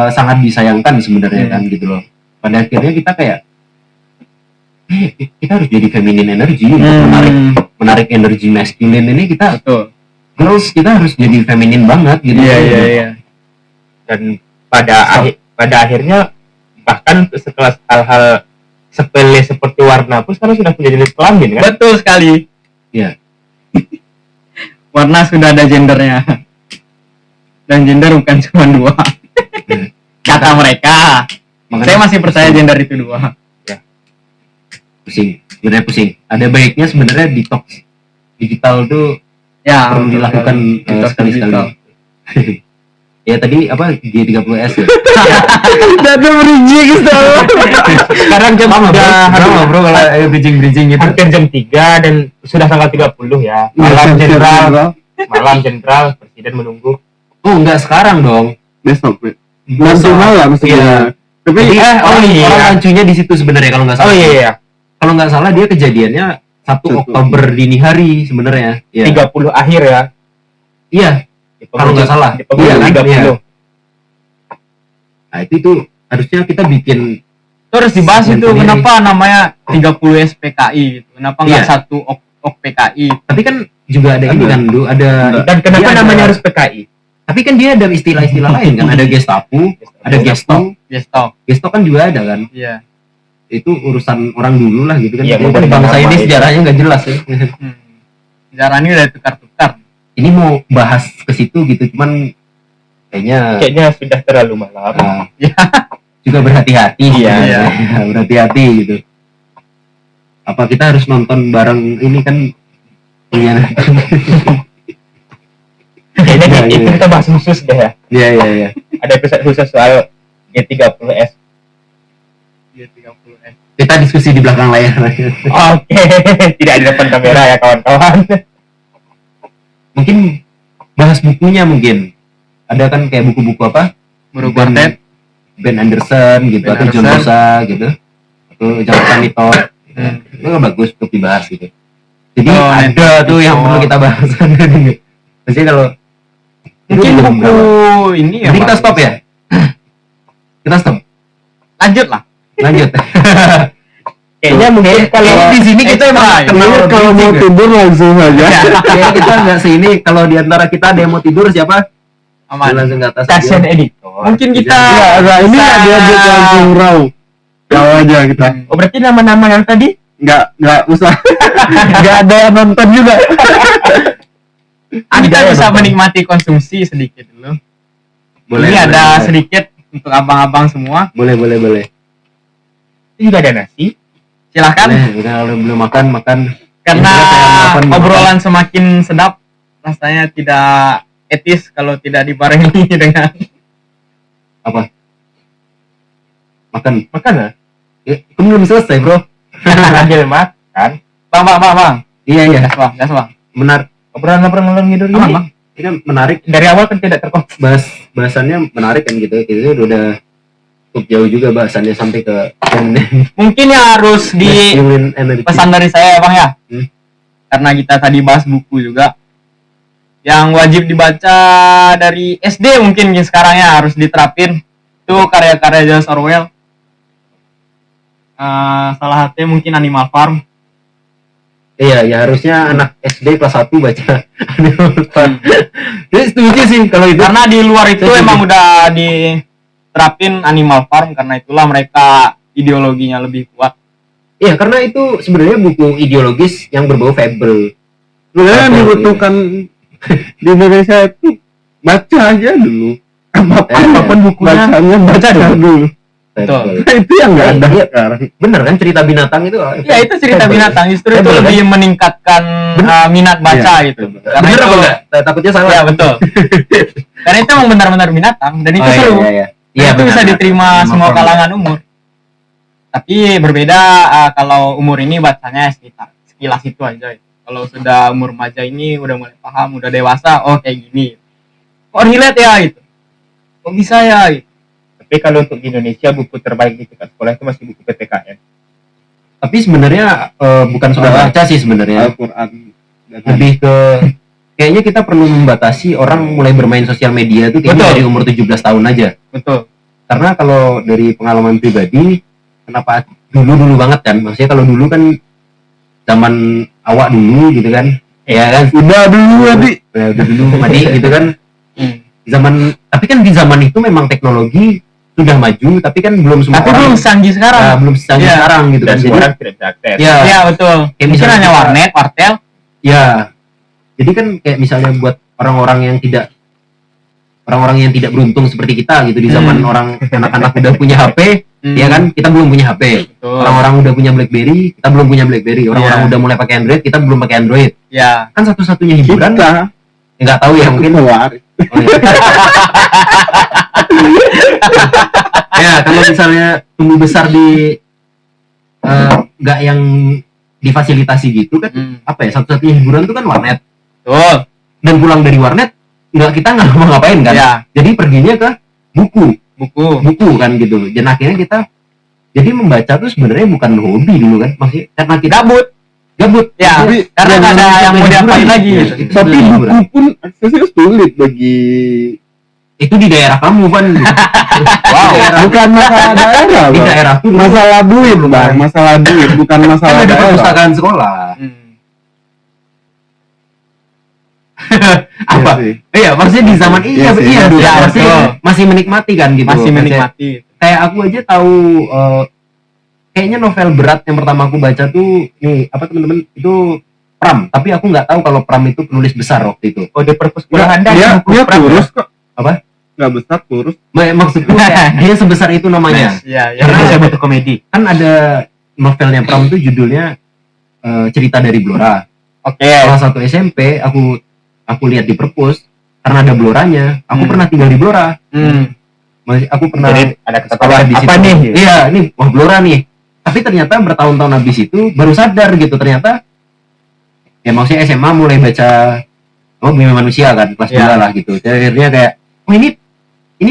sangat disayangkan sebenarnya kan gitu loh. Pada akhirnya kita kayak kita harus jadi feminine energy untuk menarik energi masculine ini. Kita Betul. girls, kita harus jadi feminin banget gitu. Iya. Dan pada akhirnya bahkan sekelas hal-hal sepele seperti warna pun sekarang sudah punya jenis kelamin kan. Betul sekali. Iya. Warna sudah ada gendernya. Dan gender bukan cuma 2. Kata mereka. Makanya Saya masih percaya gender itu 2. pusing, sebenarnya pusing. Ada baiknya sebenarnya detox digital tuh Ya, perlu dilakukan Detox sekali-sekali. digital. Ya tadi apa G30S ya? Dada berijing gitu. Sekarang jam Lama bro kalau bridging itu. hampir jam 3 dan sudah tanggal 30 ya. Malam jenderal presiden menunggu. Oh enggak sekarang dong. Besok nanti malam Iya. sebenarnya. Tapi Jadi orang lancunya di situ sebenarnya kalau nggak salah. Oh iya. Kalau nggak salah dia kejadiannya 1 Oktober dini hari sebenarnya. Iya. 30 akhir ya. Iya. Di Kalau nggak salah. Di pemilu Iya kan? 30. Iya. Nah itu harusnya kita bikin. Terus dibahas itu Sendiri. kenapa namanya 30 SPKI gitu. Kenapa enggak Iya. 1 ok PKI? Tapi kan juga ada ini kan dulu ada. Dan kenapa Iya, namanya ada. harus PKI? Tapi kan dia ada istilah-istilah lain kan. Ada Gestapo, ada Gestok. Gestok. Gestok kan juga ada kan. Iya. Itu urusan orang dulu lah gitu kan. Iya, Jadi mau bangsa nama ini itu. sejarahnya nggak jelas ya. Sejarah ini udah tukar-tukar. Ini mau bahas ke situ gitu, cuman kayaknya Sudah terlalu malam. juga berhati-hati. Iya. Berhati-hati gitu. Apa kita harus nonton bareng ini kan pengkhianatan. Kayaknya Iya, itu iya. kita bahas khusus deh ya. Iya. Ada episode khusus soal G30S. G30S. Kita diskusi di belakang layar. Oke, tidak di depan kamera ya kawan-kawan. Mungkin bahas bukunya mungkin. Ada kan kayak buku-buku apa? Baru Ben- quartet. Ben Anderson gitu, Ben atau John Anderson. Rosa gitu, atau Jonathan Little. Itu kan bagus untuk dibahas gitu. Jadi Oh, ada Netflix. tuh yang perlu kita bahas. Maksudnya kalau Mungkin itu belum buku berapa. ini ya. Jadi kita Bang. stop ya. Kita stop. Lanjut lah. Lanjut. Kayaknya mungkin kalau di sini kita emang extra, kenal Ini kalau mau bridging ya. tidur langsung aja. Kayaknya kita nggak sini. Kalau di antara kita ada yang mau tidur siapa? Aman. Langsung ke atas. station aja. editor. Mungkin kita Nah, ini bisa- dia langsung raw. Raw aja kita. Oh berarti nama-nama yang tadi Nggak usah. Nggak ada yang nonton juga. kita ya, bisa Bang. menikmati konsumsi sedikit dulu. Boleh. Ini boleh, ada boleh. sedikit untuk abang-abang semua. Boleh. itu juga ada nasi. Silahkan. Boleh. Udah kalau belum makan. Karena Ya, saya makan, obrolan semakin sedap, rasanya tidak etis kalau tidak dibarengi dengan Apa? Makan. Makan ya? Ya, kan belum selesai bro. Sambil makan. bang. Iya. Gas bang. Benar. Obrolan ngidur Aman, ini Bang. Ini kan menarik. dari awal kan tidak terkonsep. Bahasannya menarik kan gitu. Kita udah cukup jauh juga bahasannya sampai ke Mungkin yang harus di masculine energy. pesan dari saya ya bang ya. Karena kita tadi bahas buku juga. Yang wajib dibaca dari SD mungkin sekarang ya harus diterapin. Itu karya-karya George Orwell. Salah satunya mungkin Animal Farm. Iya, ya harusnya anak SD kelas 1 baca Animal Farm. Jadi setuju sih kalau itu. Karena di luar itu Setuju. emang udah diterapin Animal Farm karena itulah mereka ideologinya lebih kuat. Iya, karena itu sebenarnya buku ideologis yang berbau fable. Sebenarnya yang Apa, dibutuhkan di Indonesia itu baca aja dulu. Apapun Apapun bukunya, bacanya baca dulu. Betul. Itu yang nggak ada Iya. sekarang. Bener kan cerita binatang itu? Ya itu cerita binatang justru itu Betul, lebih meningkatkan minat baca Iya, gitu. betul. Karena Bener itu apa enggak? Takutnya salah. ya betul. Karena itu emang benar-benar binatang dan itu Oh, iya, seru. iya, iya. Dan Iya, itu bisa benar. diterima Sama semua form. kalangan umur. Tapi berbeda kalau umur ini bacanya sekitar sekilas itu aja. Kalau sudah umur remaja ini udah mulai paham, udah dewasa, oh kayak gini. Kok relate ya gitu. Kok bisa ya gitu. Tapi kalau untuk di Indonesia buku terbaik di tingkat sekolah itu masih buku PPKN. Tapi sebenarnya bukan sudah Oh. baca sih sebenarnya. Al-Quran dan Lebih ke kayaknya kita perlu membatasi orang mulai bermain sosial media tuh kayaknya Betul. dari umur 17 tahun aja. Betul. Karena kalau dari pengalaman pribadi, kenapa dulu banget kan? Maksudnya kalau dulu kan zaman awak dulu gitu kan. Ya kan? udah dulu tadi. Ya, udah dulu Madi gitu kan. Tapi kan di zaman itu memang teknologi sudah maju, tapi kan belum semua Tapi belum canggih sekarang. belum secanggih Iya. sekarang gitu Dan kan. semua Jadi orang tidak bisa akses. ya, Iya betul. Kayak Mungkin misalnya hanya kita- warnet, wartel. ya. Jadi kan kayak misalnya buat orang-orang yang tidak beruntung seperti kita gitu di zaman orang anak-anak udah punya HP, ya kan kita belum punya HP. Betul. Orang-orang udah punya BlackBerry, kita belum punya BlackBerry. Orang-orang Iya. udah mulai pakai Android, kita belum pakai Android. Ya. Kan satu-satunya hiburan Kita nggak tahu ya mungkin. keluar. Oh, iya. Ya kalau misalnya tumbuh besar di nggak yang difasilitasi gitu kan, apa ya, satu-satunya hiburan itu kan warnet. Betul. Dan pulang dari warnet kita nggak mau ngapain kan, Ya. jadi perginya ke buku Buku. kan gitu. Dan akhirnya kita jadi membaca tuh sebenarnya bukan hobi dulu kan, maksudnya karena kita gabut Ya. Tapi Karena nggak ada yang mau diapain lagi. Iya, Gitu. itu Tapi sebenarnya hiburan. buku pun aksesnya sulit bagi Itu di daerah kamu kan. Wow. bukan masalah daerah, Di Bang. daerah tuh Masalah duit, Bang. Masalah duit, bukan kan masalah ada daerah. perpustakaan sekolah. Apa? Iya sih. Iya, maksudnya di zaman Iya sih, iya dulu iya, maksudnya betul. masih menikmati kan gitu. Masih Maksudnya, menikmati. kayak aku aja tahu kayaknya novel berat yang pertama aku baca tuh nih apa teman-teman itu Pram, tapi aku nggak tahu kalau Pram itu penulis besar waktu itu. Oh, di perpustakaan Anda Dia ada buku Pram, kurus kok. Apa? Nggak besar, kurus. Maksudku kayak dia sebesar itu namanya. Iya, ya? Jadi iya. bisa butuh komedi. Kan ada novelnya Pram tuh judulnya Cerita dari Blora. Oke. Salah satu SMP aku lihat di perpus karena ada Bloranya. Aku pernah tinggal di Blora. Aku pernah Jadi ada sekolah ketahuan di situ. apa nih? Iya, ini wah Blora nih. Tapi ternyata bertahun-tahun habis itu baru sadar gitu ternyata ya maksudnya SMA mulai baca Bumi Manusia kan kelas Iya. 2 lah gitu. Jadi akhirnya kayak oh ini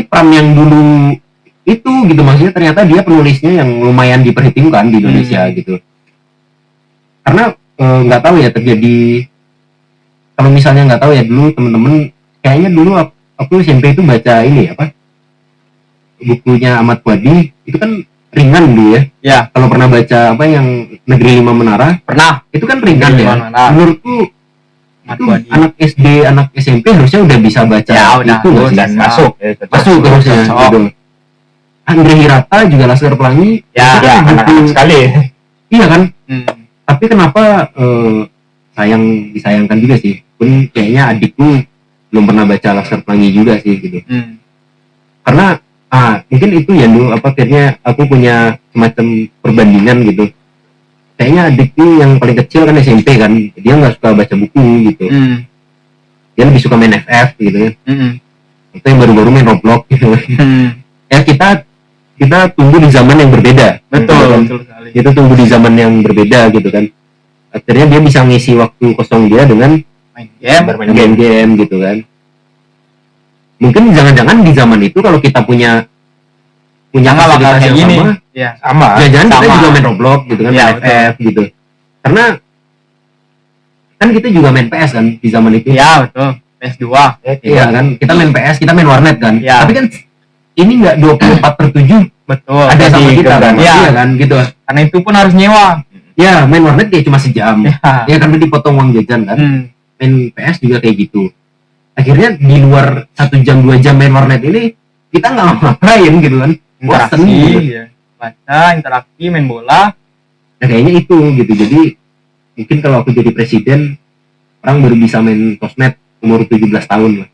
Pram yang dulu itu gitu, maksudnya ternyata dia penulisnya yang lumayan diperhitungkan di Indonesia gitu. Karena nggak tahu ya terjadi kalau misalnya nggak tahu ya dulu temen-temen kayaknya dulu aku SMP itu baca ini apa bukunya Ahmad Fuadi itu kan ringan dulu ya. Ya. Kalau pernah baca apa yang Negeri Lima Menara Pernah. itu kan ringan Negeri ya. Lima Menara. Menurutku Ahmad itu Fuadi. anak SD anak SMP harusnya udah bisa baca Ya, udah. itu nggak sih? Dan masuk. Masuk harusnya Cocok. gitu. Andre Hirata juga Laskar Pelangi Ya, itu kan anak-anak buku- sekali. iya kan. Tapi kenapa disayangkan juga sih, pun kayaknya adikku belum pernah baca Laskar Pelangi juga sih gitu. Karena mungkin itu ya dulu apa akhirnya aku punya semacam perbandingan gitu. Kayaknya adikku yang paling kecil kan SMP kan, dia nggak suka baca buku gitu. Dia lebih suka main FF gitu ya. Itu yang baru-baru main Roblox gitu. Ya kita tumbuh di zaman yang berbeda. Betul, Gitu kan. betul sekali. Kita tumbuh di zaman yang berbeda gitu kan. Akhirnya dia bisa ngisi waktu kosong dia dengan Main game. Bermain game-game gitu kan. Mungkin jangan-jangan di zaman itu kalau kita punya Sama bakal fasilitas kayak yang gini. sama, Ya. Sama. jangan-jangan kita Sama. juga main Roblox gitu kan, Iya, main FF gitu. Karena kan kita juga main PS kan di zaman itu. Ya, betul. PS2. Iya kan, kita main PS, kita main warnet kan. Iya. Tapi kan ini nggak 24/7 Betul. ada sama jadi kita kan. Iya. Iya kan gitu. Karena itu pun harus nyewa. Ya main warnet kayak cuma sejam. Ya. Ya karena dipotong uang jajan kan. Main PS juga kayak gitu. Akhirnya di luar 1 jam 2 jam main warnet ini kita nggak ngapain gitu kan. Bosen Interaksi, gitu. ya. Baca, interaksi, main bola. Nah, kayaknya itu gitu. Jadi mungkin kalau aku jadi presiden orang baru bisa main sosmed umur 17 tahun lah.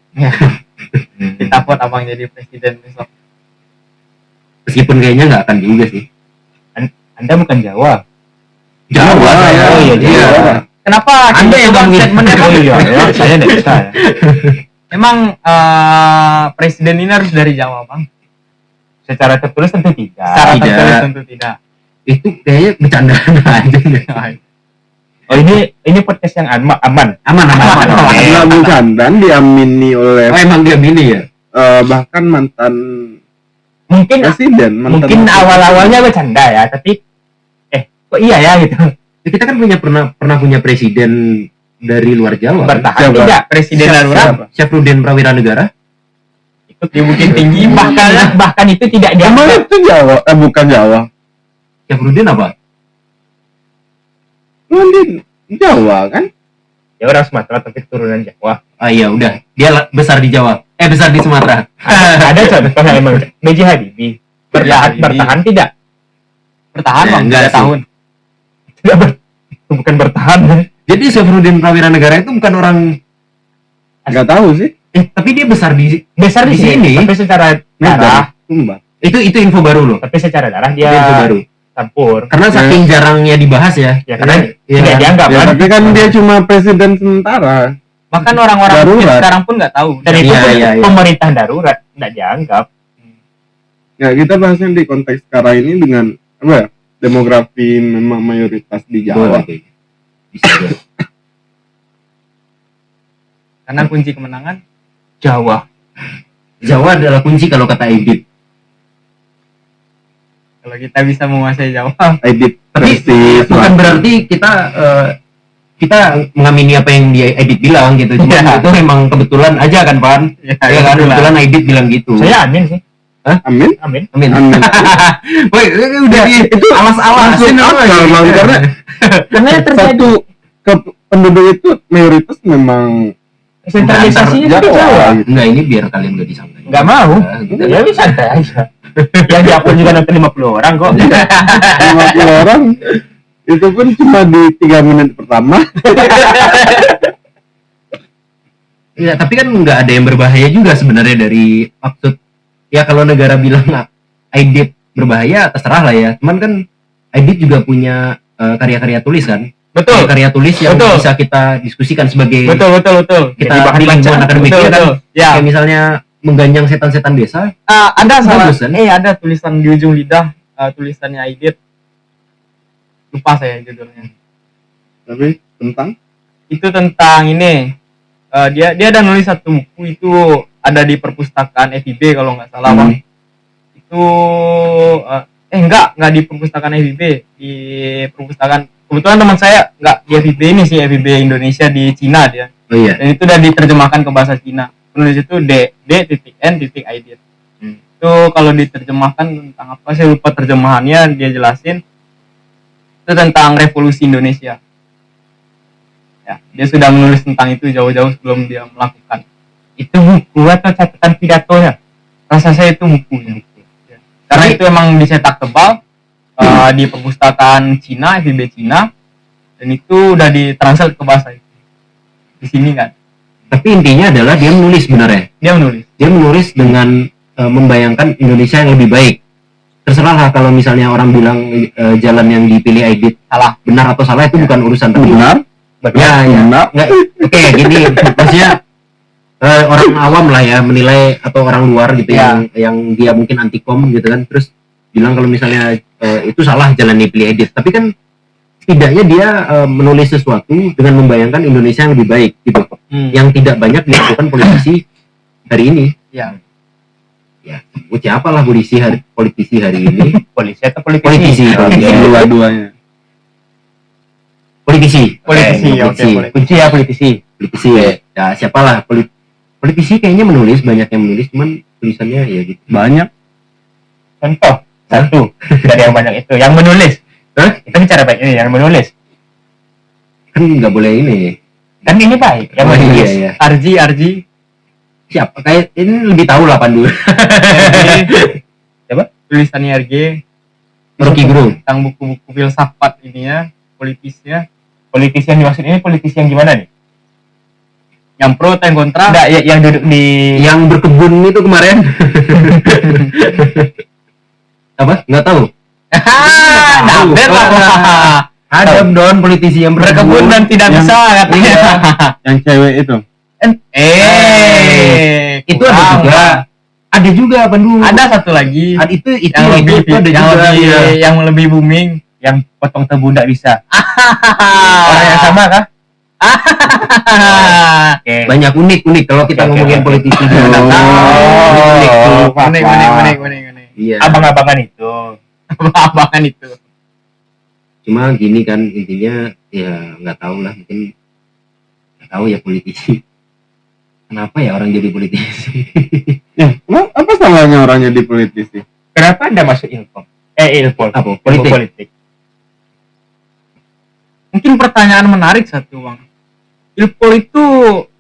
Kita buat abang jadi presiden besok. Meskipun kayaknya nggak akan juga sih. Anda bukan Jawa. Jawa ya. Oh iya, Jawa. Kenapa Anda yang Bang, ngomongin. statementnya Oh Bang? iya, ya, saya tidak bisa. Ya. Emang presiden ini harus dari Jawa, Bang? Secara tertulis tentu tidak. Secara tidak. tertulis tentu tidak. Itu kayaknya bercandaan aja. Oh ini podcast yang aman. Aman. Adalah bukan dan diamini oleh Oh emang dia milih ya? bahkan mantan Mungkin presiden, mantan mungkin awal-awalnya bercanda ya, tapi kok iya ya gitu. Ya, kita kan pernah punya presiden dari luar Jawa. kan? Bertahan Siapa? tidak. Presiden darurat Syafruddin Prawira Negara. itu di Bukit Tinggi, Bahkan itu tidak Emang dianggap. itu Jawa? Bukan Jawa. Syafruddin apa? Mungkin Jawa kan? Ya orang Sumatera tapi keturunan Jawa. Ah iya udah. Dia besar di Jawa. Besar di Sumatera. Ada contohnya emang B.J. Habibie. Bertahan tidak? bertahan Ya, Bang, enggak 3 sih. tahun. Tidak bukan bertahan. Jadi Syafruddin Prawira Negara itu bukan orang, Nggak tahu sih. tapi dia besar di Besar di Di sini. sini, tapi secara darah, Sumbar. itu info baru loh. tapi secara darah Itu info dia baru. campur. Karena saking jarangnya dibahas ya. Ya karena Iya, tidak dianggap Ya, kan. tapi kan dia cuma presiden sementara. Bahkan orang-orang Darurat. Bukit sekarang pun nggak tahu. Dan itu Iya, pun iya, iya. pemerintah darurat tidak dianggap. Ya kita bahasnya di konteks sekarang ini dengan apa ya? Demografi memang mayoritas di Jawa. Boleh. Bisa ya. Karena kunci kemenangan Jawa. Jawa adalah kunci kalau kata Edit. kalau kita bisa menguasai Jawa. Edit Tapi versi bukan Selatan. berarti kita mengamini apa yang dia Edit bilang gitu. Cuma Iya. itu memang kebetulan aja kan, Pan? Ya, Ya kan, kebetulan Edit bilang gitu. Saya amin sih. Amin. Amin. Amin. Amin. Woi, udah itu alas-alasin Masuk apa akal, Bang, karena Karena yang terjadi satu ke penduduk itu mayoritas memang sentralisasinya itu di Jawa. gitu. Enggak, ini biar kalian gak disangka. Nggak mau. Gitu. Ya bisa aja. Yang di upload juga nonton 50 orang kok. 50 orang itu pun cuma di 3 menit pertama. Ya, tapi kan nggak ada yang berbahaya juga sebenarnya dari maksud. Ya kalau negara bilang Edit berbahaya, terserah lah ya. Cuman kan Edit juga punya karya-karya tulis kan. Betul. Karya tulis yang Betul. bisa kita diskusikan sebagai Betul. kita Jadi bahan di lingkungan bacaan. akademik Betul, ya kan. betul. Ya. Kayak misalnya mengganjang setan-setan desa. Ada salah. Bagus, kan? Ada tulisan di ujung lidah, tulisannya Aidit. Lupa saya judulnya. Tapi tentang Itu tentang ini. Dia ada nulis satu buku itu ada di perpustakaan FIB kalau nggak salah, Bang. Itu enggak di perpustakaan FIB, di perpustakaan kebetulan teman saya nggak di FIB ini sih, FIB Indonesia di Cina dia. Oh iya. Dan itu udah diterjemahkan ke bahasa Cina. Penulis itu D.N.Aidit. Itu kalau diterjemahkan tentang apa saya lupa terjemahannya, dia jelasin itu tentang revolusi Indonesia. Ya, dia sudah menulis tentang itu jauh-jauh sebelum dia melakukan. Itu buku atau catatan pidatonya? Rasa saya itu bukunya. Ya. Karena itu emang dicetak tebal di perpustakaan Cina, FIB Cina, dan itu udah ditranslate ke bahasa itu. Di sini kan, Tapi intinya adalah dia menulis sebenarnya. dia menulis. Dia menulis dengan membayangkan Indonesia yang lebih baik. Terserah lah kalau misalnya orang bilang jalan yang dipilih Edit Salah. benar atau salah itu bukan urusan tapi benar, ya benar. nggak oke gini maksudnya orang awam lah ya menilai atau orang luar gitu Ya. yang dia mungkin antikom gitu kan terus bilang kalau misalnya itu salah jalan dipilih Edit tapi kan setidaknya dia menulis sesuatu dengan membayangkan Indonesia yang lebih baik gitu yang tidak banyak dilakukan politisi hari ini. Ya. Ya, siapa lah politisi hari ini? Polisi atau politisi? Politisi. Dua-duanya. Politisi. Politisi, Oke, oke, politisi. Kunci ya politisi. Politisi. Ya, siapalah politisi kayaknya menulis banyak yang menulis cuman tulisannya ya gitu. Banyak. Contoh satu dari yang banyak itu yang menulis. Kita bicara baik ini yang menulis. Kan nggak boleh ini. Kan ini baik yang Oh, menulis. iya. Arji. Siapa? Kayak ini lebih tahu lah Pandu. Siapa? Tulisannya RG Rocky Gerung. tentang buku-buku filsafat ini ya, politisnya. Politisi yang dimaksud ini politisi yang gimana nih? Yang pro atau yang kontra? Enggak, yang duduk di Yang berkebun itu kemarin. Apa? Nggak tahu. Naber lah. Ada Don politisi yang Berkebun dan tidak Yang- bisa katanya. Yang cewek itu. Itu ada kurang. juga. Ada juga Bandung. Ada satu lagi Itu yang lebih itu ada yang juga. lebih Iya. yang lebih booming. Yang potong tebu nggak bisa. Orang yang sama kah? Oke. Banyak unik kalau kita Oke, ngomongin oke. politisi. Oh, Unik. Iya. Abang-abangan itu. Abangan itu. Cuma gini kan intinya ya nggak tahu lah, mungkin nggak tahu ya politisi. Kenapa ya orang jadi politisi? Ya, apa salahnya orang jadi politisi? Kenapa Anda masuk Ilkom? Ilpol. Apa? Ilmu Politik. politik. Mungkin pertanyaan menarik satu, Bang. Ilpol itu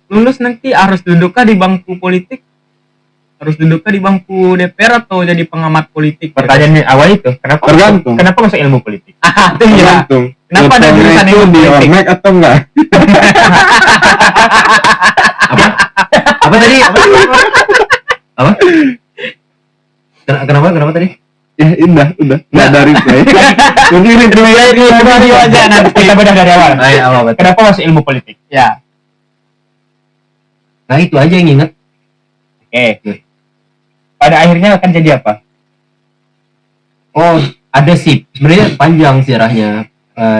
lulus nanti harus dudukkah di bangku politik? Harus dudukkah di bangku DPR atau jadi pengamat politik? Pertanyaan awal itu, kenapa Tergantung. kenapa masuk ilmu politik? Itu ya. Tergantung. Kenapa ada Dokternya jurusan itu ilmu di politik? Ormek atau enggak? Apa tadi? Apa? Kenapa tadi? Ya udah nggak dari play. Mungkin itu Review aja nanti. Kita bedah dari awal. Apa? Kenapa masuk ilmu politik? Ya. Nah itu aja yang inget. Oke. Pada akhirnya akan jadi apa? Oh ada sih. Sebenarnya panjang sejarahnya.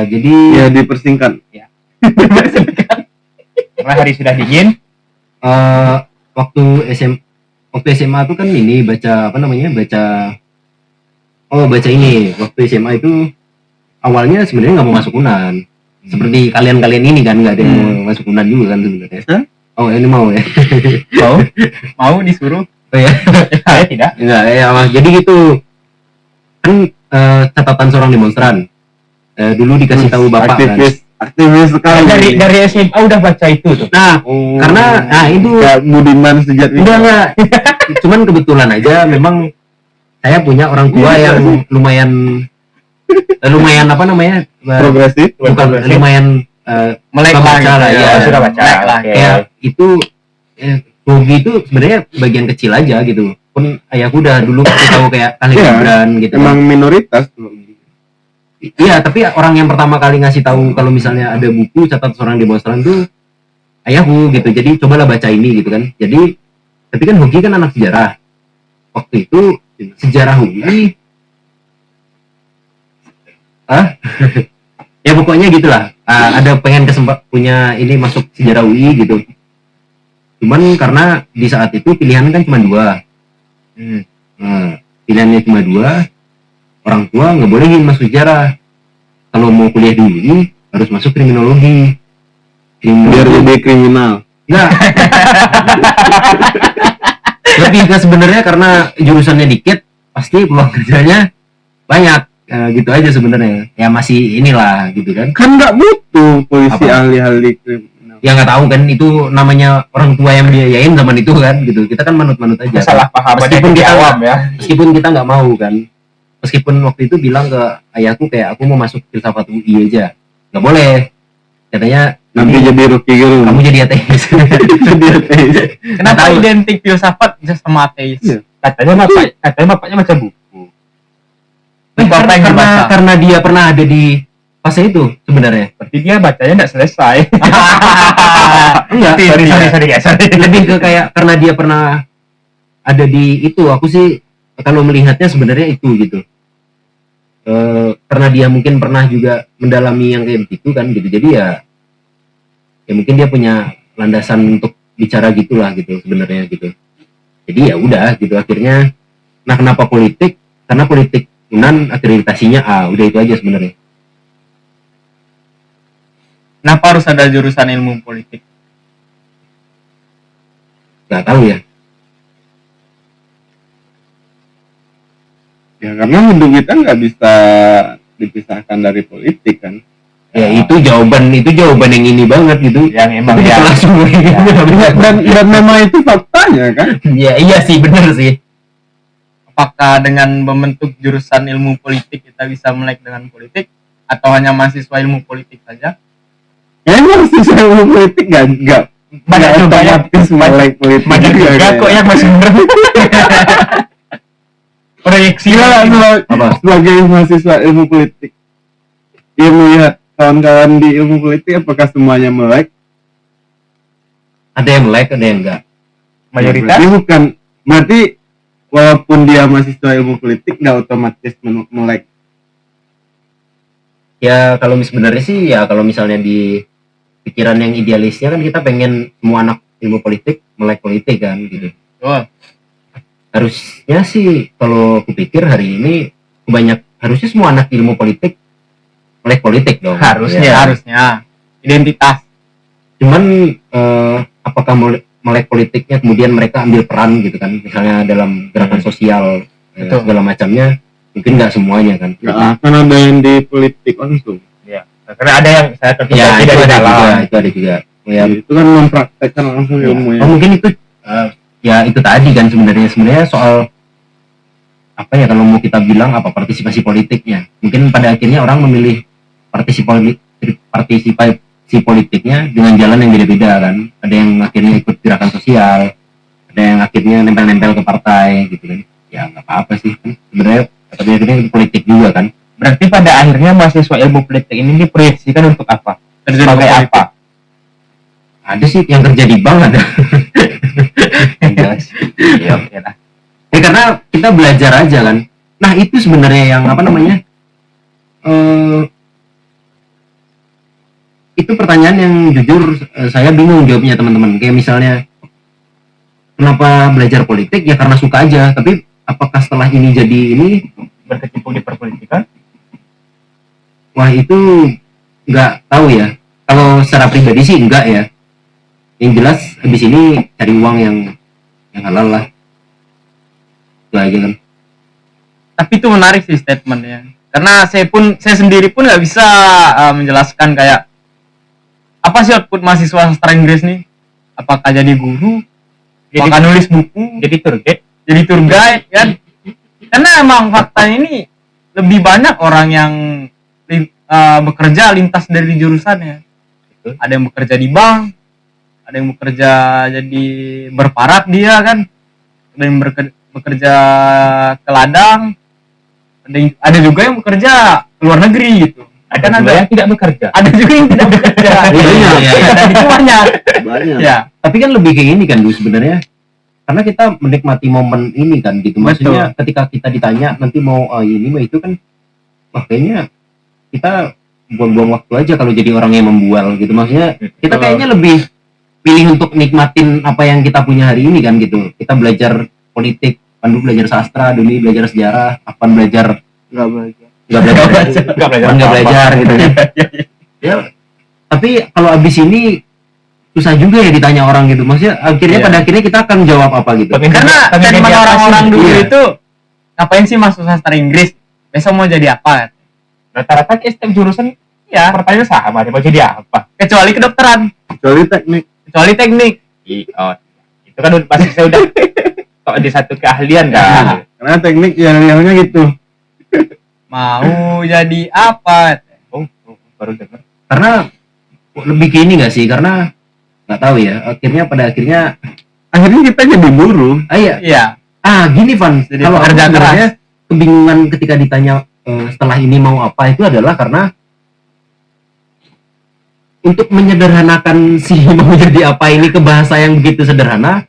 Jadi ya dipersingkat. Karena hari sudah dingin. waktu SMA tuh kan ini baca ini waktu SMA itu awalnya sebenarnya nggak mau masuk Unan seperti kalian ini kan, nggak ada yang mau masuk Unan juga kan sebenarnya. Oh ini mau ya. Mau disuruh? Oh ya. Saya tidak. Enggak ya, jadi gitu kan. Catatan seorang demonstran dulu dikasih tahu bapak kan. Aktivis sekali. Dari SMA udah baca itu tuh. Nah karena itu Kayak Budiman sejati. enggak cuman kebetulan aja memang saya punya orang tua yang lumayan apa namanya, Progresif. bukan lumayan Melek baca lah ya, sudah baca. Melek lah. Oke. kayak itu hobi itu sebenarnya bagian kecil aja gitu. Pun ayahku udah dulu kasih tahu kayak Khalil Iya, Gibran gitu. Emang minoritas. Iya, tapi orang yang pertama kali ngasih tahu kalau misalnya ada buku catatan seorang demonstran tuh ayahku gitu. Jadi cobalah baca ini gitu kan. Jadi tapi kan Hoki kan anak sejarah. Waktu itu sejarah UI ya pokoknya gitulah. Ada pengen punya ini masuk sejarah UI gitu. Cuman karena di saat itu pilihan kan cuma 2. Pilihannya cuma 2. Orang tua nggak bolehin masuk sejarah. Kalau mau kuliah di UI harus masuk kriminologi. Biar jadi kriminal. Enggak. Lebih ke sebenarnya karena jurusannya dikit, pasti peluang kerjanya banyak. Gitu aja sebenarnya. Ya masih inilah gitu kan. Kan nggak butuh polisi Apa? ahli-ahli kriminal. Ya nggak tahu kan, itu namanya orang tua yang biayain zaman itu kan gitu. Kita kan manut-manut aja. Salah paham Meskipun di kita awam ya. Meskipun kita nggak mau kan. Meskipun waktu itu bilang ke ayahku kayak aku mau masuk filsafat UI aja. Nggak boleh. Katanya Nanti ini jadi Rocky Gerung. kamu jadi ateis. jadi ateis. Kenapa tahu. identik filsafat sama ateis? Iya. Katanya bapaknya baca buku. Apa yang dibaca? karena dia pernah ada di fase itu sebenarnya. Berarti dia bacanya nggak selesai. Enggak, Sorry. lebih ke kayak karena dia pernah ada di itu. Aku sih kalau melihatnya sebenarnya itu gitu. Karena dia mungkin pernah juga mendalami yang kayak begitu kan gitu. Jadi ya mungkin dia punya landasan untuk bicara gitulah gitu sebenarnya gitu. Jadi ya udah gitu akhirnya. Nah kenapa politik? Karena politik Unan akreditasinya A, udah itu aja sebenarnya. Kenapa harus ada jurusan ilmu politik? Nggak tahu ya. Ya karena hidup kita nggak bisa dipisahkan dari politik kan. Ya itu jawaban yang ini banget gitu. Yang emang Itu ya. langsung Dan memang itu faktanya kan. ya iya sih bener sih. Apakah dengan membentuk jurusan ilmu politik kita bisa melek dengan politik atau hanya mahasiswa ilmu politik saja? Emang sih saya ilmu politik nggak Banyak juga ya. otomatis melek politik Banyak juga kayak. kok yang masih bener. proyeksi sebagai mahasiswa ilmu politik, dia melihat kawan-kawan di ilmu politik apakah semuanya melek? Ada yang melek, ada yang enggak. Mayoritas Berarti walaupun dia mahasiswa ilmu politik nggak otomatis melek. Ya kalau sebenarnya sih ya kalau misalnya di pikiran yang idealisnya kan kita pengen semua anak ilmu politik melek politik kan gitu. oh, Harusnya sih kalau kupikir hari ini harusnya semua anak ilmu politik melek politik dong. Harusnya. harusnya identitas. Cuman apakah melek politiknya kemudian mereka ambil peran gitu kan, misalnya dalam gerakan sosial segala macamnya, mungkin nggak semuanya kan. Nggak akan ada yang di politik langsung. ya, karena ada yang saya tertutup Ya itu dari ada dalam. juga, itu ada juga. Ya, Itu kan mempraktekkan langsung ilmunya. oh, mungkin itu ya itu tadi kan sebenarnya soal apa ya, kalau mau kita bilang apa partisipasi politiknya, mungkin pada akhirnya orang memilih partisipasi politiknya dengan jalan yang beda-beda kan. Ada yang akhirnya ikut gerakan sosial, ada yang akhirnya nempel-nempel ke partai gitu kan. Ya nggak apa-apa sih kan, sebenarnya pada akhirnya politik juga kan. Berarti pada akhirnya mahasiswa ilmu politik ini diproyeksikan untuk apa? Sebagai apa? Ada sih yang kerja di bank ada. Iya, oke lah. Ya karena kita belajar aja kan. Nah itu sebenarnya yang apa namanya, itu pertanyaan yang jujur saya bingung jawabnya teman-teman. Kayak misalnya kenapa belajar politik, ya karena suka aja. Tapi apakah setelah ini jadi ini Berkecimpung di perpolitikan? wah itu nggak tahu ya. Kalau secara pribadi sih enggak ya. Yang jelas habis ini cari uang yang halal lah. Itu aja kan. Tapi itu menarik sih statementnya, karena saya sendiri pun nggak bisa menjelaskan kayak apa sih output mahasiswa sastra Inggris nih. Apakah jadi guru, apakah nulis buku, Jadi tour guide? jadi tour guide kan? Karena emang faktanya ini lebih banyak orang yang bekerja lintas dari jurusannya. Betul. Ada yang bekerja di bank, ada yang bekerja jadi berparat dia kan, ada yang bekerja ke ladang, ada juga yang bekerja ke luar negeri gitu. Ada juga yang tidak bekerja. Ada juga yang tidak bekerja. Iya. Dan itu banyak. Banyak. Ya, Tapi kan lebih kayak gini kan dulu sebenarnya, karena kita menikmati momen ini kan gitu. Maksudnya ketika kita ditanya nanti mau ini mau itu kan, wah kayaknya kita buang-buang waktu aja kalau jadi orang yang membual gitu. Maksudnya kita kayaknya lebih pilih untuk nikmatin apa yang kita punya hari ini kan gitu. Kita belajar politik, Pandu belajar sastra, Doni belajar sejarah, Apan belajar Nggak belajar. nggak belajar gitu kan. Ya, tapi kalau abis ini susah juga ya ditanya orang gitu. Maksudnya akhirnya Iya. pada akhirnya kita akan jawab apa gitu. karena dari mana orang-orang dulu Iya. itu ngapain sih masuk sastra Inggris? Besok mau jadi apa? Rata-rata kayak setiap jurusan ya pertanyaan sama, dia mau jadi apa? Kecuali kedokteran, Kecuali teknik. kecuali teknik. Oh, itu kan udah pasti saya udah kok di satu keahlian kan. Karena teknik yang gitu. Mau jadi apa? Oh, baru dengar. Karena lebih ke ini nggak sih? Karena nggak tahu ya. Pada akhirnya Akhirnya kita jadi buruh. iya. Iya. Gini Van, Jadi kalau aku pekerja sebenarnya kebingungan ketika ditanya setelah ini mau apa itu adalah karena untuk menyederhanakan si mau jadi apa ini ke bahasa yang begitu sederhana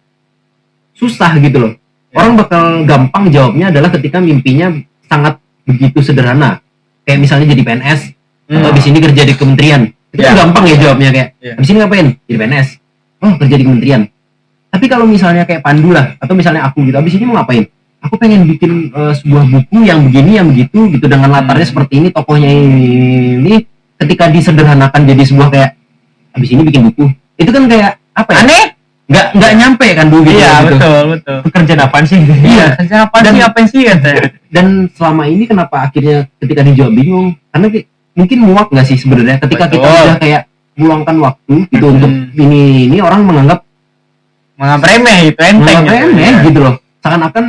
susah gitu loh. Orang bakal gampang jawabnya adalah ketika mimpinya sangat begitu sederhana. Kayak misalnya jadi PNS atau di sini kerja di kementerian. Itu kan Iya. gampang ya jawabnya kayak. Iya. Di sini ngapain? Jadi PNS. Oh, kerja di kementerian. Tapi kalau misalnya kayak Pandu lah atau misalnya aku gitu, abis ini mau ngapain? Aku pengen bikin sebuah buku yang begini, yang begitu gitu dengan latarnya seperti ini, tokohnya ini. Ketika disederhanakan jadi sebuah kayak abis ini bikin buku. Itu kan kayak apa ya? Aneh? Nggak nyampe kan dulu gitu. Iya, gitu. betul. Pekerjaan apaan sih? Iya. Kerja apa sih? Apa sih katanya? Dan selama ini kenapa akhirnya ketika dijawab bingung? Karena mungkin muak nggak sih sebenarnya ketika kita Betul. udah kayak meluangkan waktu gitu untuk ini orang menganggap remeh itu enteng remeh gitu loh. Seakan-akan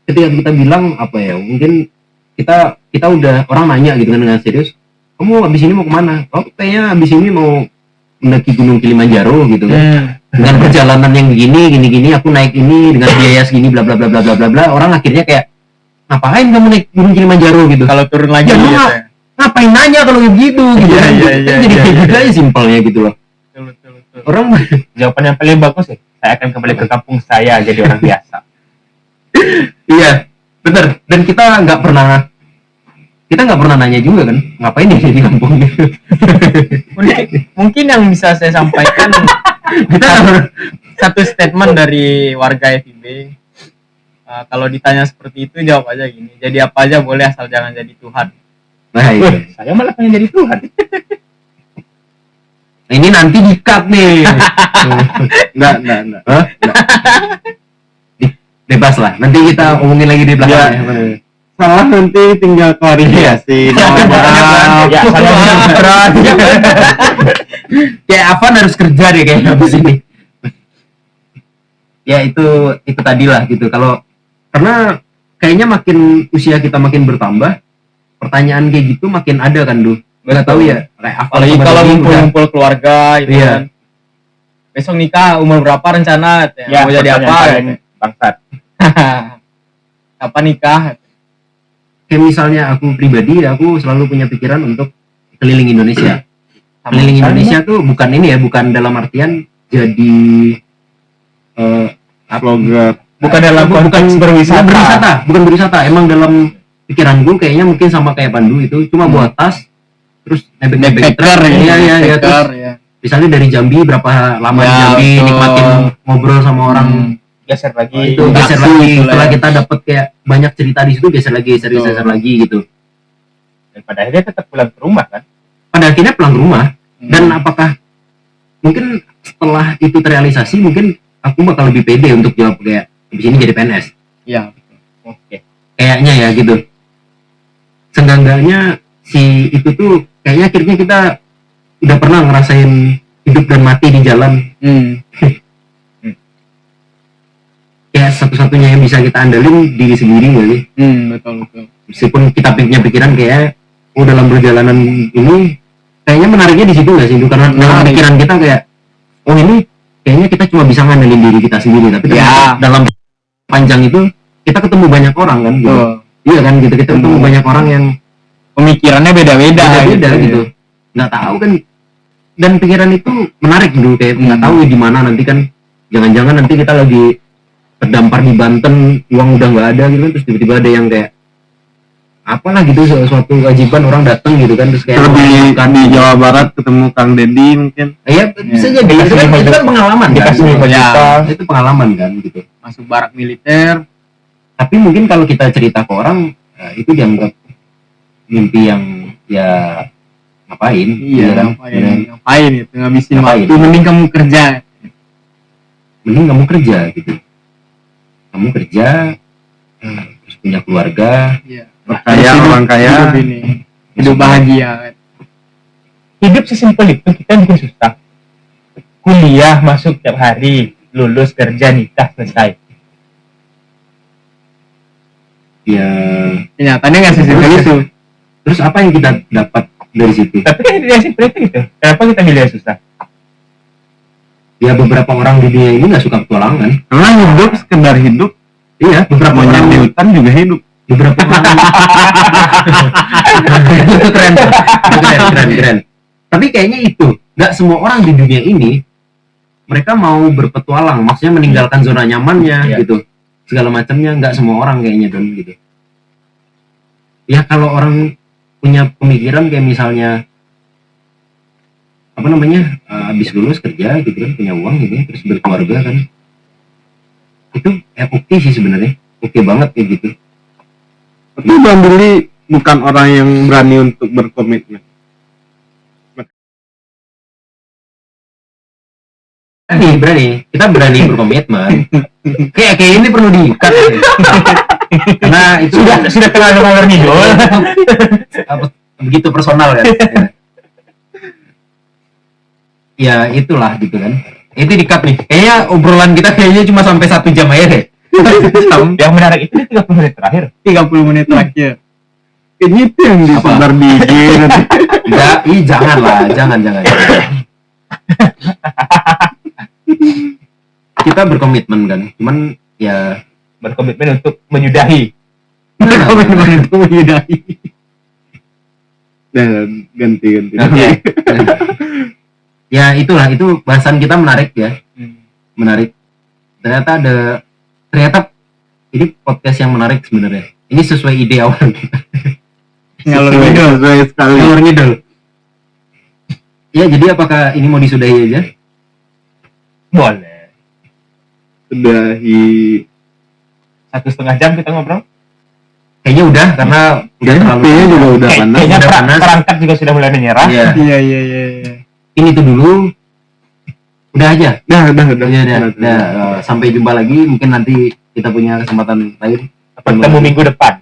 ketika kita bilang apa ya, mungkin kita udah orang nanya gitu kan dengan serius, kamu abis ini mau kemana? Oh kayaknya abis ini mau mendaki Gunung Kilimanjaro gitu kan. Dengan perjalanan yang begini, gini, aku naik ini dengan biaya segini, bla bla bla bla bla bla bla. Orang akhirnya kayak ngapain kamu naik Gunung Kilimanjaro gitu? Kalau turun lagi Ya, lu ya, nggak- saya. Ngapain nanya kalau begitu gitu Iya, kan? iya, Kan iya, jadi iya, kayak iya. gitu aja simpelnya gitu loh. Betul. Orang Jawaban yang paling bagus ya, saya akan kembali ke kampung saya jadi orang biasa. iya bener, dan kita nggak pernah nanya juga kan ngapain dia di kampung gitu. Mungkin yang bisa saya sampaikan Kita satu statement dari warga FIB. Kalau ditanya seperti itu jawab aja gini, jadi apa aja boleh asal jangan jadi Tuhan. nah itu. Wah, saya malah pengen jadi Tuhan. Nah, ini nanti di-cut nih. Enggak. Hah? Bebas lah, nanti kita omongin lagi di belakang. Ya. Salah nanti tinggal klarifikasi. Maaf. Ya, saya berat. Kayak Avan harus kerja deh kayaknya habis ini. Ya itu tadi lah gitu. Karena kayaknya makin usia kita makin bertambah, pertanyaan kayak gitu makin ada kan, Du. Nggak tahu ya. Kayak Avan Apalagi sama kalau Dodi udah- ngumpul-ngumpul keluarga gitu Iya. kan. Besok nikah umur berapa rencana? Ya, Mau jadi apa? pertanyaan bangsat. Kapan nikah? Kayak misalnya aku pribadi, aku selalu punya pikiran untuk keliling Indonesia. Keliling Indonesia tuh bukan ini ya, bukan dalam artian jadi Vlogger. Bukan dalam konteks berwisata. bukan berwisata. Emang dalam pikiranku kayaknya mungkin sama kayak Pandu itu, cuma buat tas, terus nebeng-nebeng Backpacker truk, iya, terus backpacker, ya. misalnya dari Jambi berapa lama di Ya, Jambi, betul. nikmatin ngobrol sama orang, Geser lagi. Oh, itu Interaksi geser lagi, gitu lah setelah ya. kita dapet kayak banyak cerita di situ, geser lagi gitu. Dan pada akhirnya tetap pulang ke rumah kan. Pada akhirnya pulang ke rumah. Hmm. Dan apakah mungkin setelah itu terrealisasi, mungkin aku bakal lebih pede untuk jawab kayak habis ini jadi PNS. Iya. Oke. Kayaknya ya gitu. Seenggak-enggaknya si itu tuh kayaknya akhirnya kita udah pernah ngerasain hidup dan mati di jalan. Kayak satu-satunya yang bisa kita andalin diri sendiri nggak sih? Betul. Meskipun kita punya pikiran kayak dalam perjalanan ini kayaknya menariknya di situ nggak sih? Karena dalam Menarik. pikiran kita kayak ini kayaknya kita cuma bisa ngandelin diri kita sendiri, tapi ternyata Ya. dalam panjang itu kita ketemu banyak orang kan gitu. Iya kan gitu, kita ketemu banyak orang yang Pemikirannya beda-beda beda gitu. Nggak tahu kan, dan pikiran itu menarik dulu kayak nggak tahu di mana nanti kan, jangan-jangan nanti kita lagi terdampar di Banten, uang udah nggak ada gitu kan, terus tiba-tiba ada yang kayak apalah gitu, suatu kewajiban orang datang gitu kan, terus kayak Terus di Jawa Barat ketemu Kang Deddy mungkin. ya bisa jadi itu kan pengalaman kan, Dikasih 5 juta. itu pengalaman kan gitu. Masuk barak militer. Tapi mungkin kalau kita cerita ke orang, itu dianggap mimpi yang ya ngapain Iya, kan? ngapain itu ngabisin Ngapain? waktu, mending kamu kerja. Mending kamu kerja gitu, kamu kerja, terus punya keluarga, Iya. Kaya, orang kaya. Hidup ini. Hidup bahagia. Hidup sesimpel itu kita bikin susah. Kuliah masuk tiap hari, lulus kerja nikah selesai. ya Kenyataannya nggak sesimpel itu. terus apa yang kita dapat dari situ? Tapi kan tidak simpel itu gitu. Kenapa kita milih yang susah? Ya beberapa orang di dunia ini nggak suka petualangan. Karena hidup sekedar hidup. Iya, beberapa Monyet orang di hutan juga hidup. beberapa orang itu keren. Tapi kayaknya itu nggak semua orang di dunia ini mereka mau berpetualang, maksudnya meninggalkan zona nyamannya Iya. gitu, segala macamnya. Nggak semua orang kayaknya Don gitu. Ya kalau orang punya pemikiran kayak misalnya apa namanya, habis lulus kerja gitu kan, punya uang gitu terus berkeluarga kan, itu oke sih sebenarnya, oke banget kayak gitu. Tapi Bang Billy bukan orang yang berani untuk berkomitmen. Berani, kita berani berkomitmen. Kayak ini perlu diikat. Karena itu Sudah kenal sama Nidol. apa, begitu personal kan. Ya itulah gitu kan. Itu dikat nih. Kayaknya obrolan kita kayaknya cuma sampai 1 jam aja deh. Yang menarik itu di 30 menit terakhir. 30 menit terakhir. Kayaknya itu yang disebar di IG nanti. Enggak, jangan lah, jangan. Kita berkomitmen kan. Cuman ya Berkomitmen untuk menyudahi. Komen bantu menyudahi. Dan ganti. Oke. Ya itulah, itu bahasan kita menarik ya, menarik. Ternyata ini podcast yang menarik sebenarnya. Ini sesuai ide awal kita. Ngalor Sesuai sekali. Ngalor ngidul. Ya, jadi apakah ini mau disudahi aja? Boleh. Sudahi. 1,5 jam kita ngobrol. Kayaknya udah, karena udah terlalu. Kayaknya juga udah panas. Kayaknya Udah panas. perangkat juga sudah mulai menyerah. Iya. Iya. Ini tuh dulu. Udah aja. Udah. Sampai jumpa lagi. Mungkin nanti kita punya kesempatan lain. Bertemu minggu depan.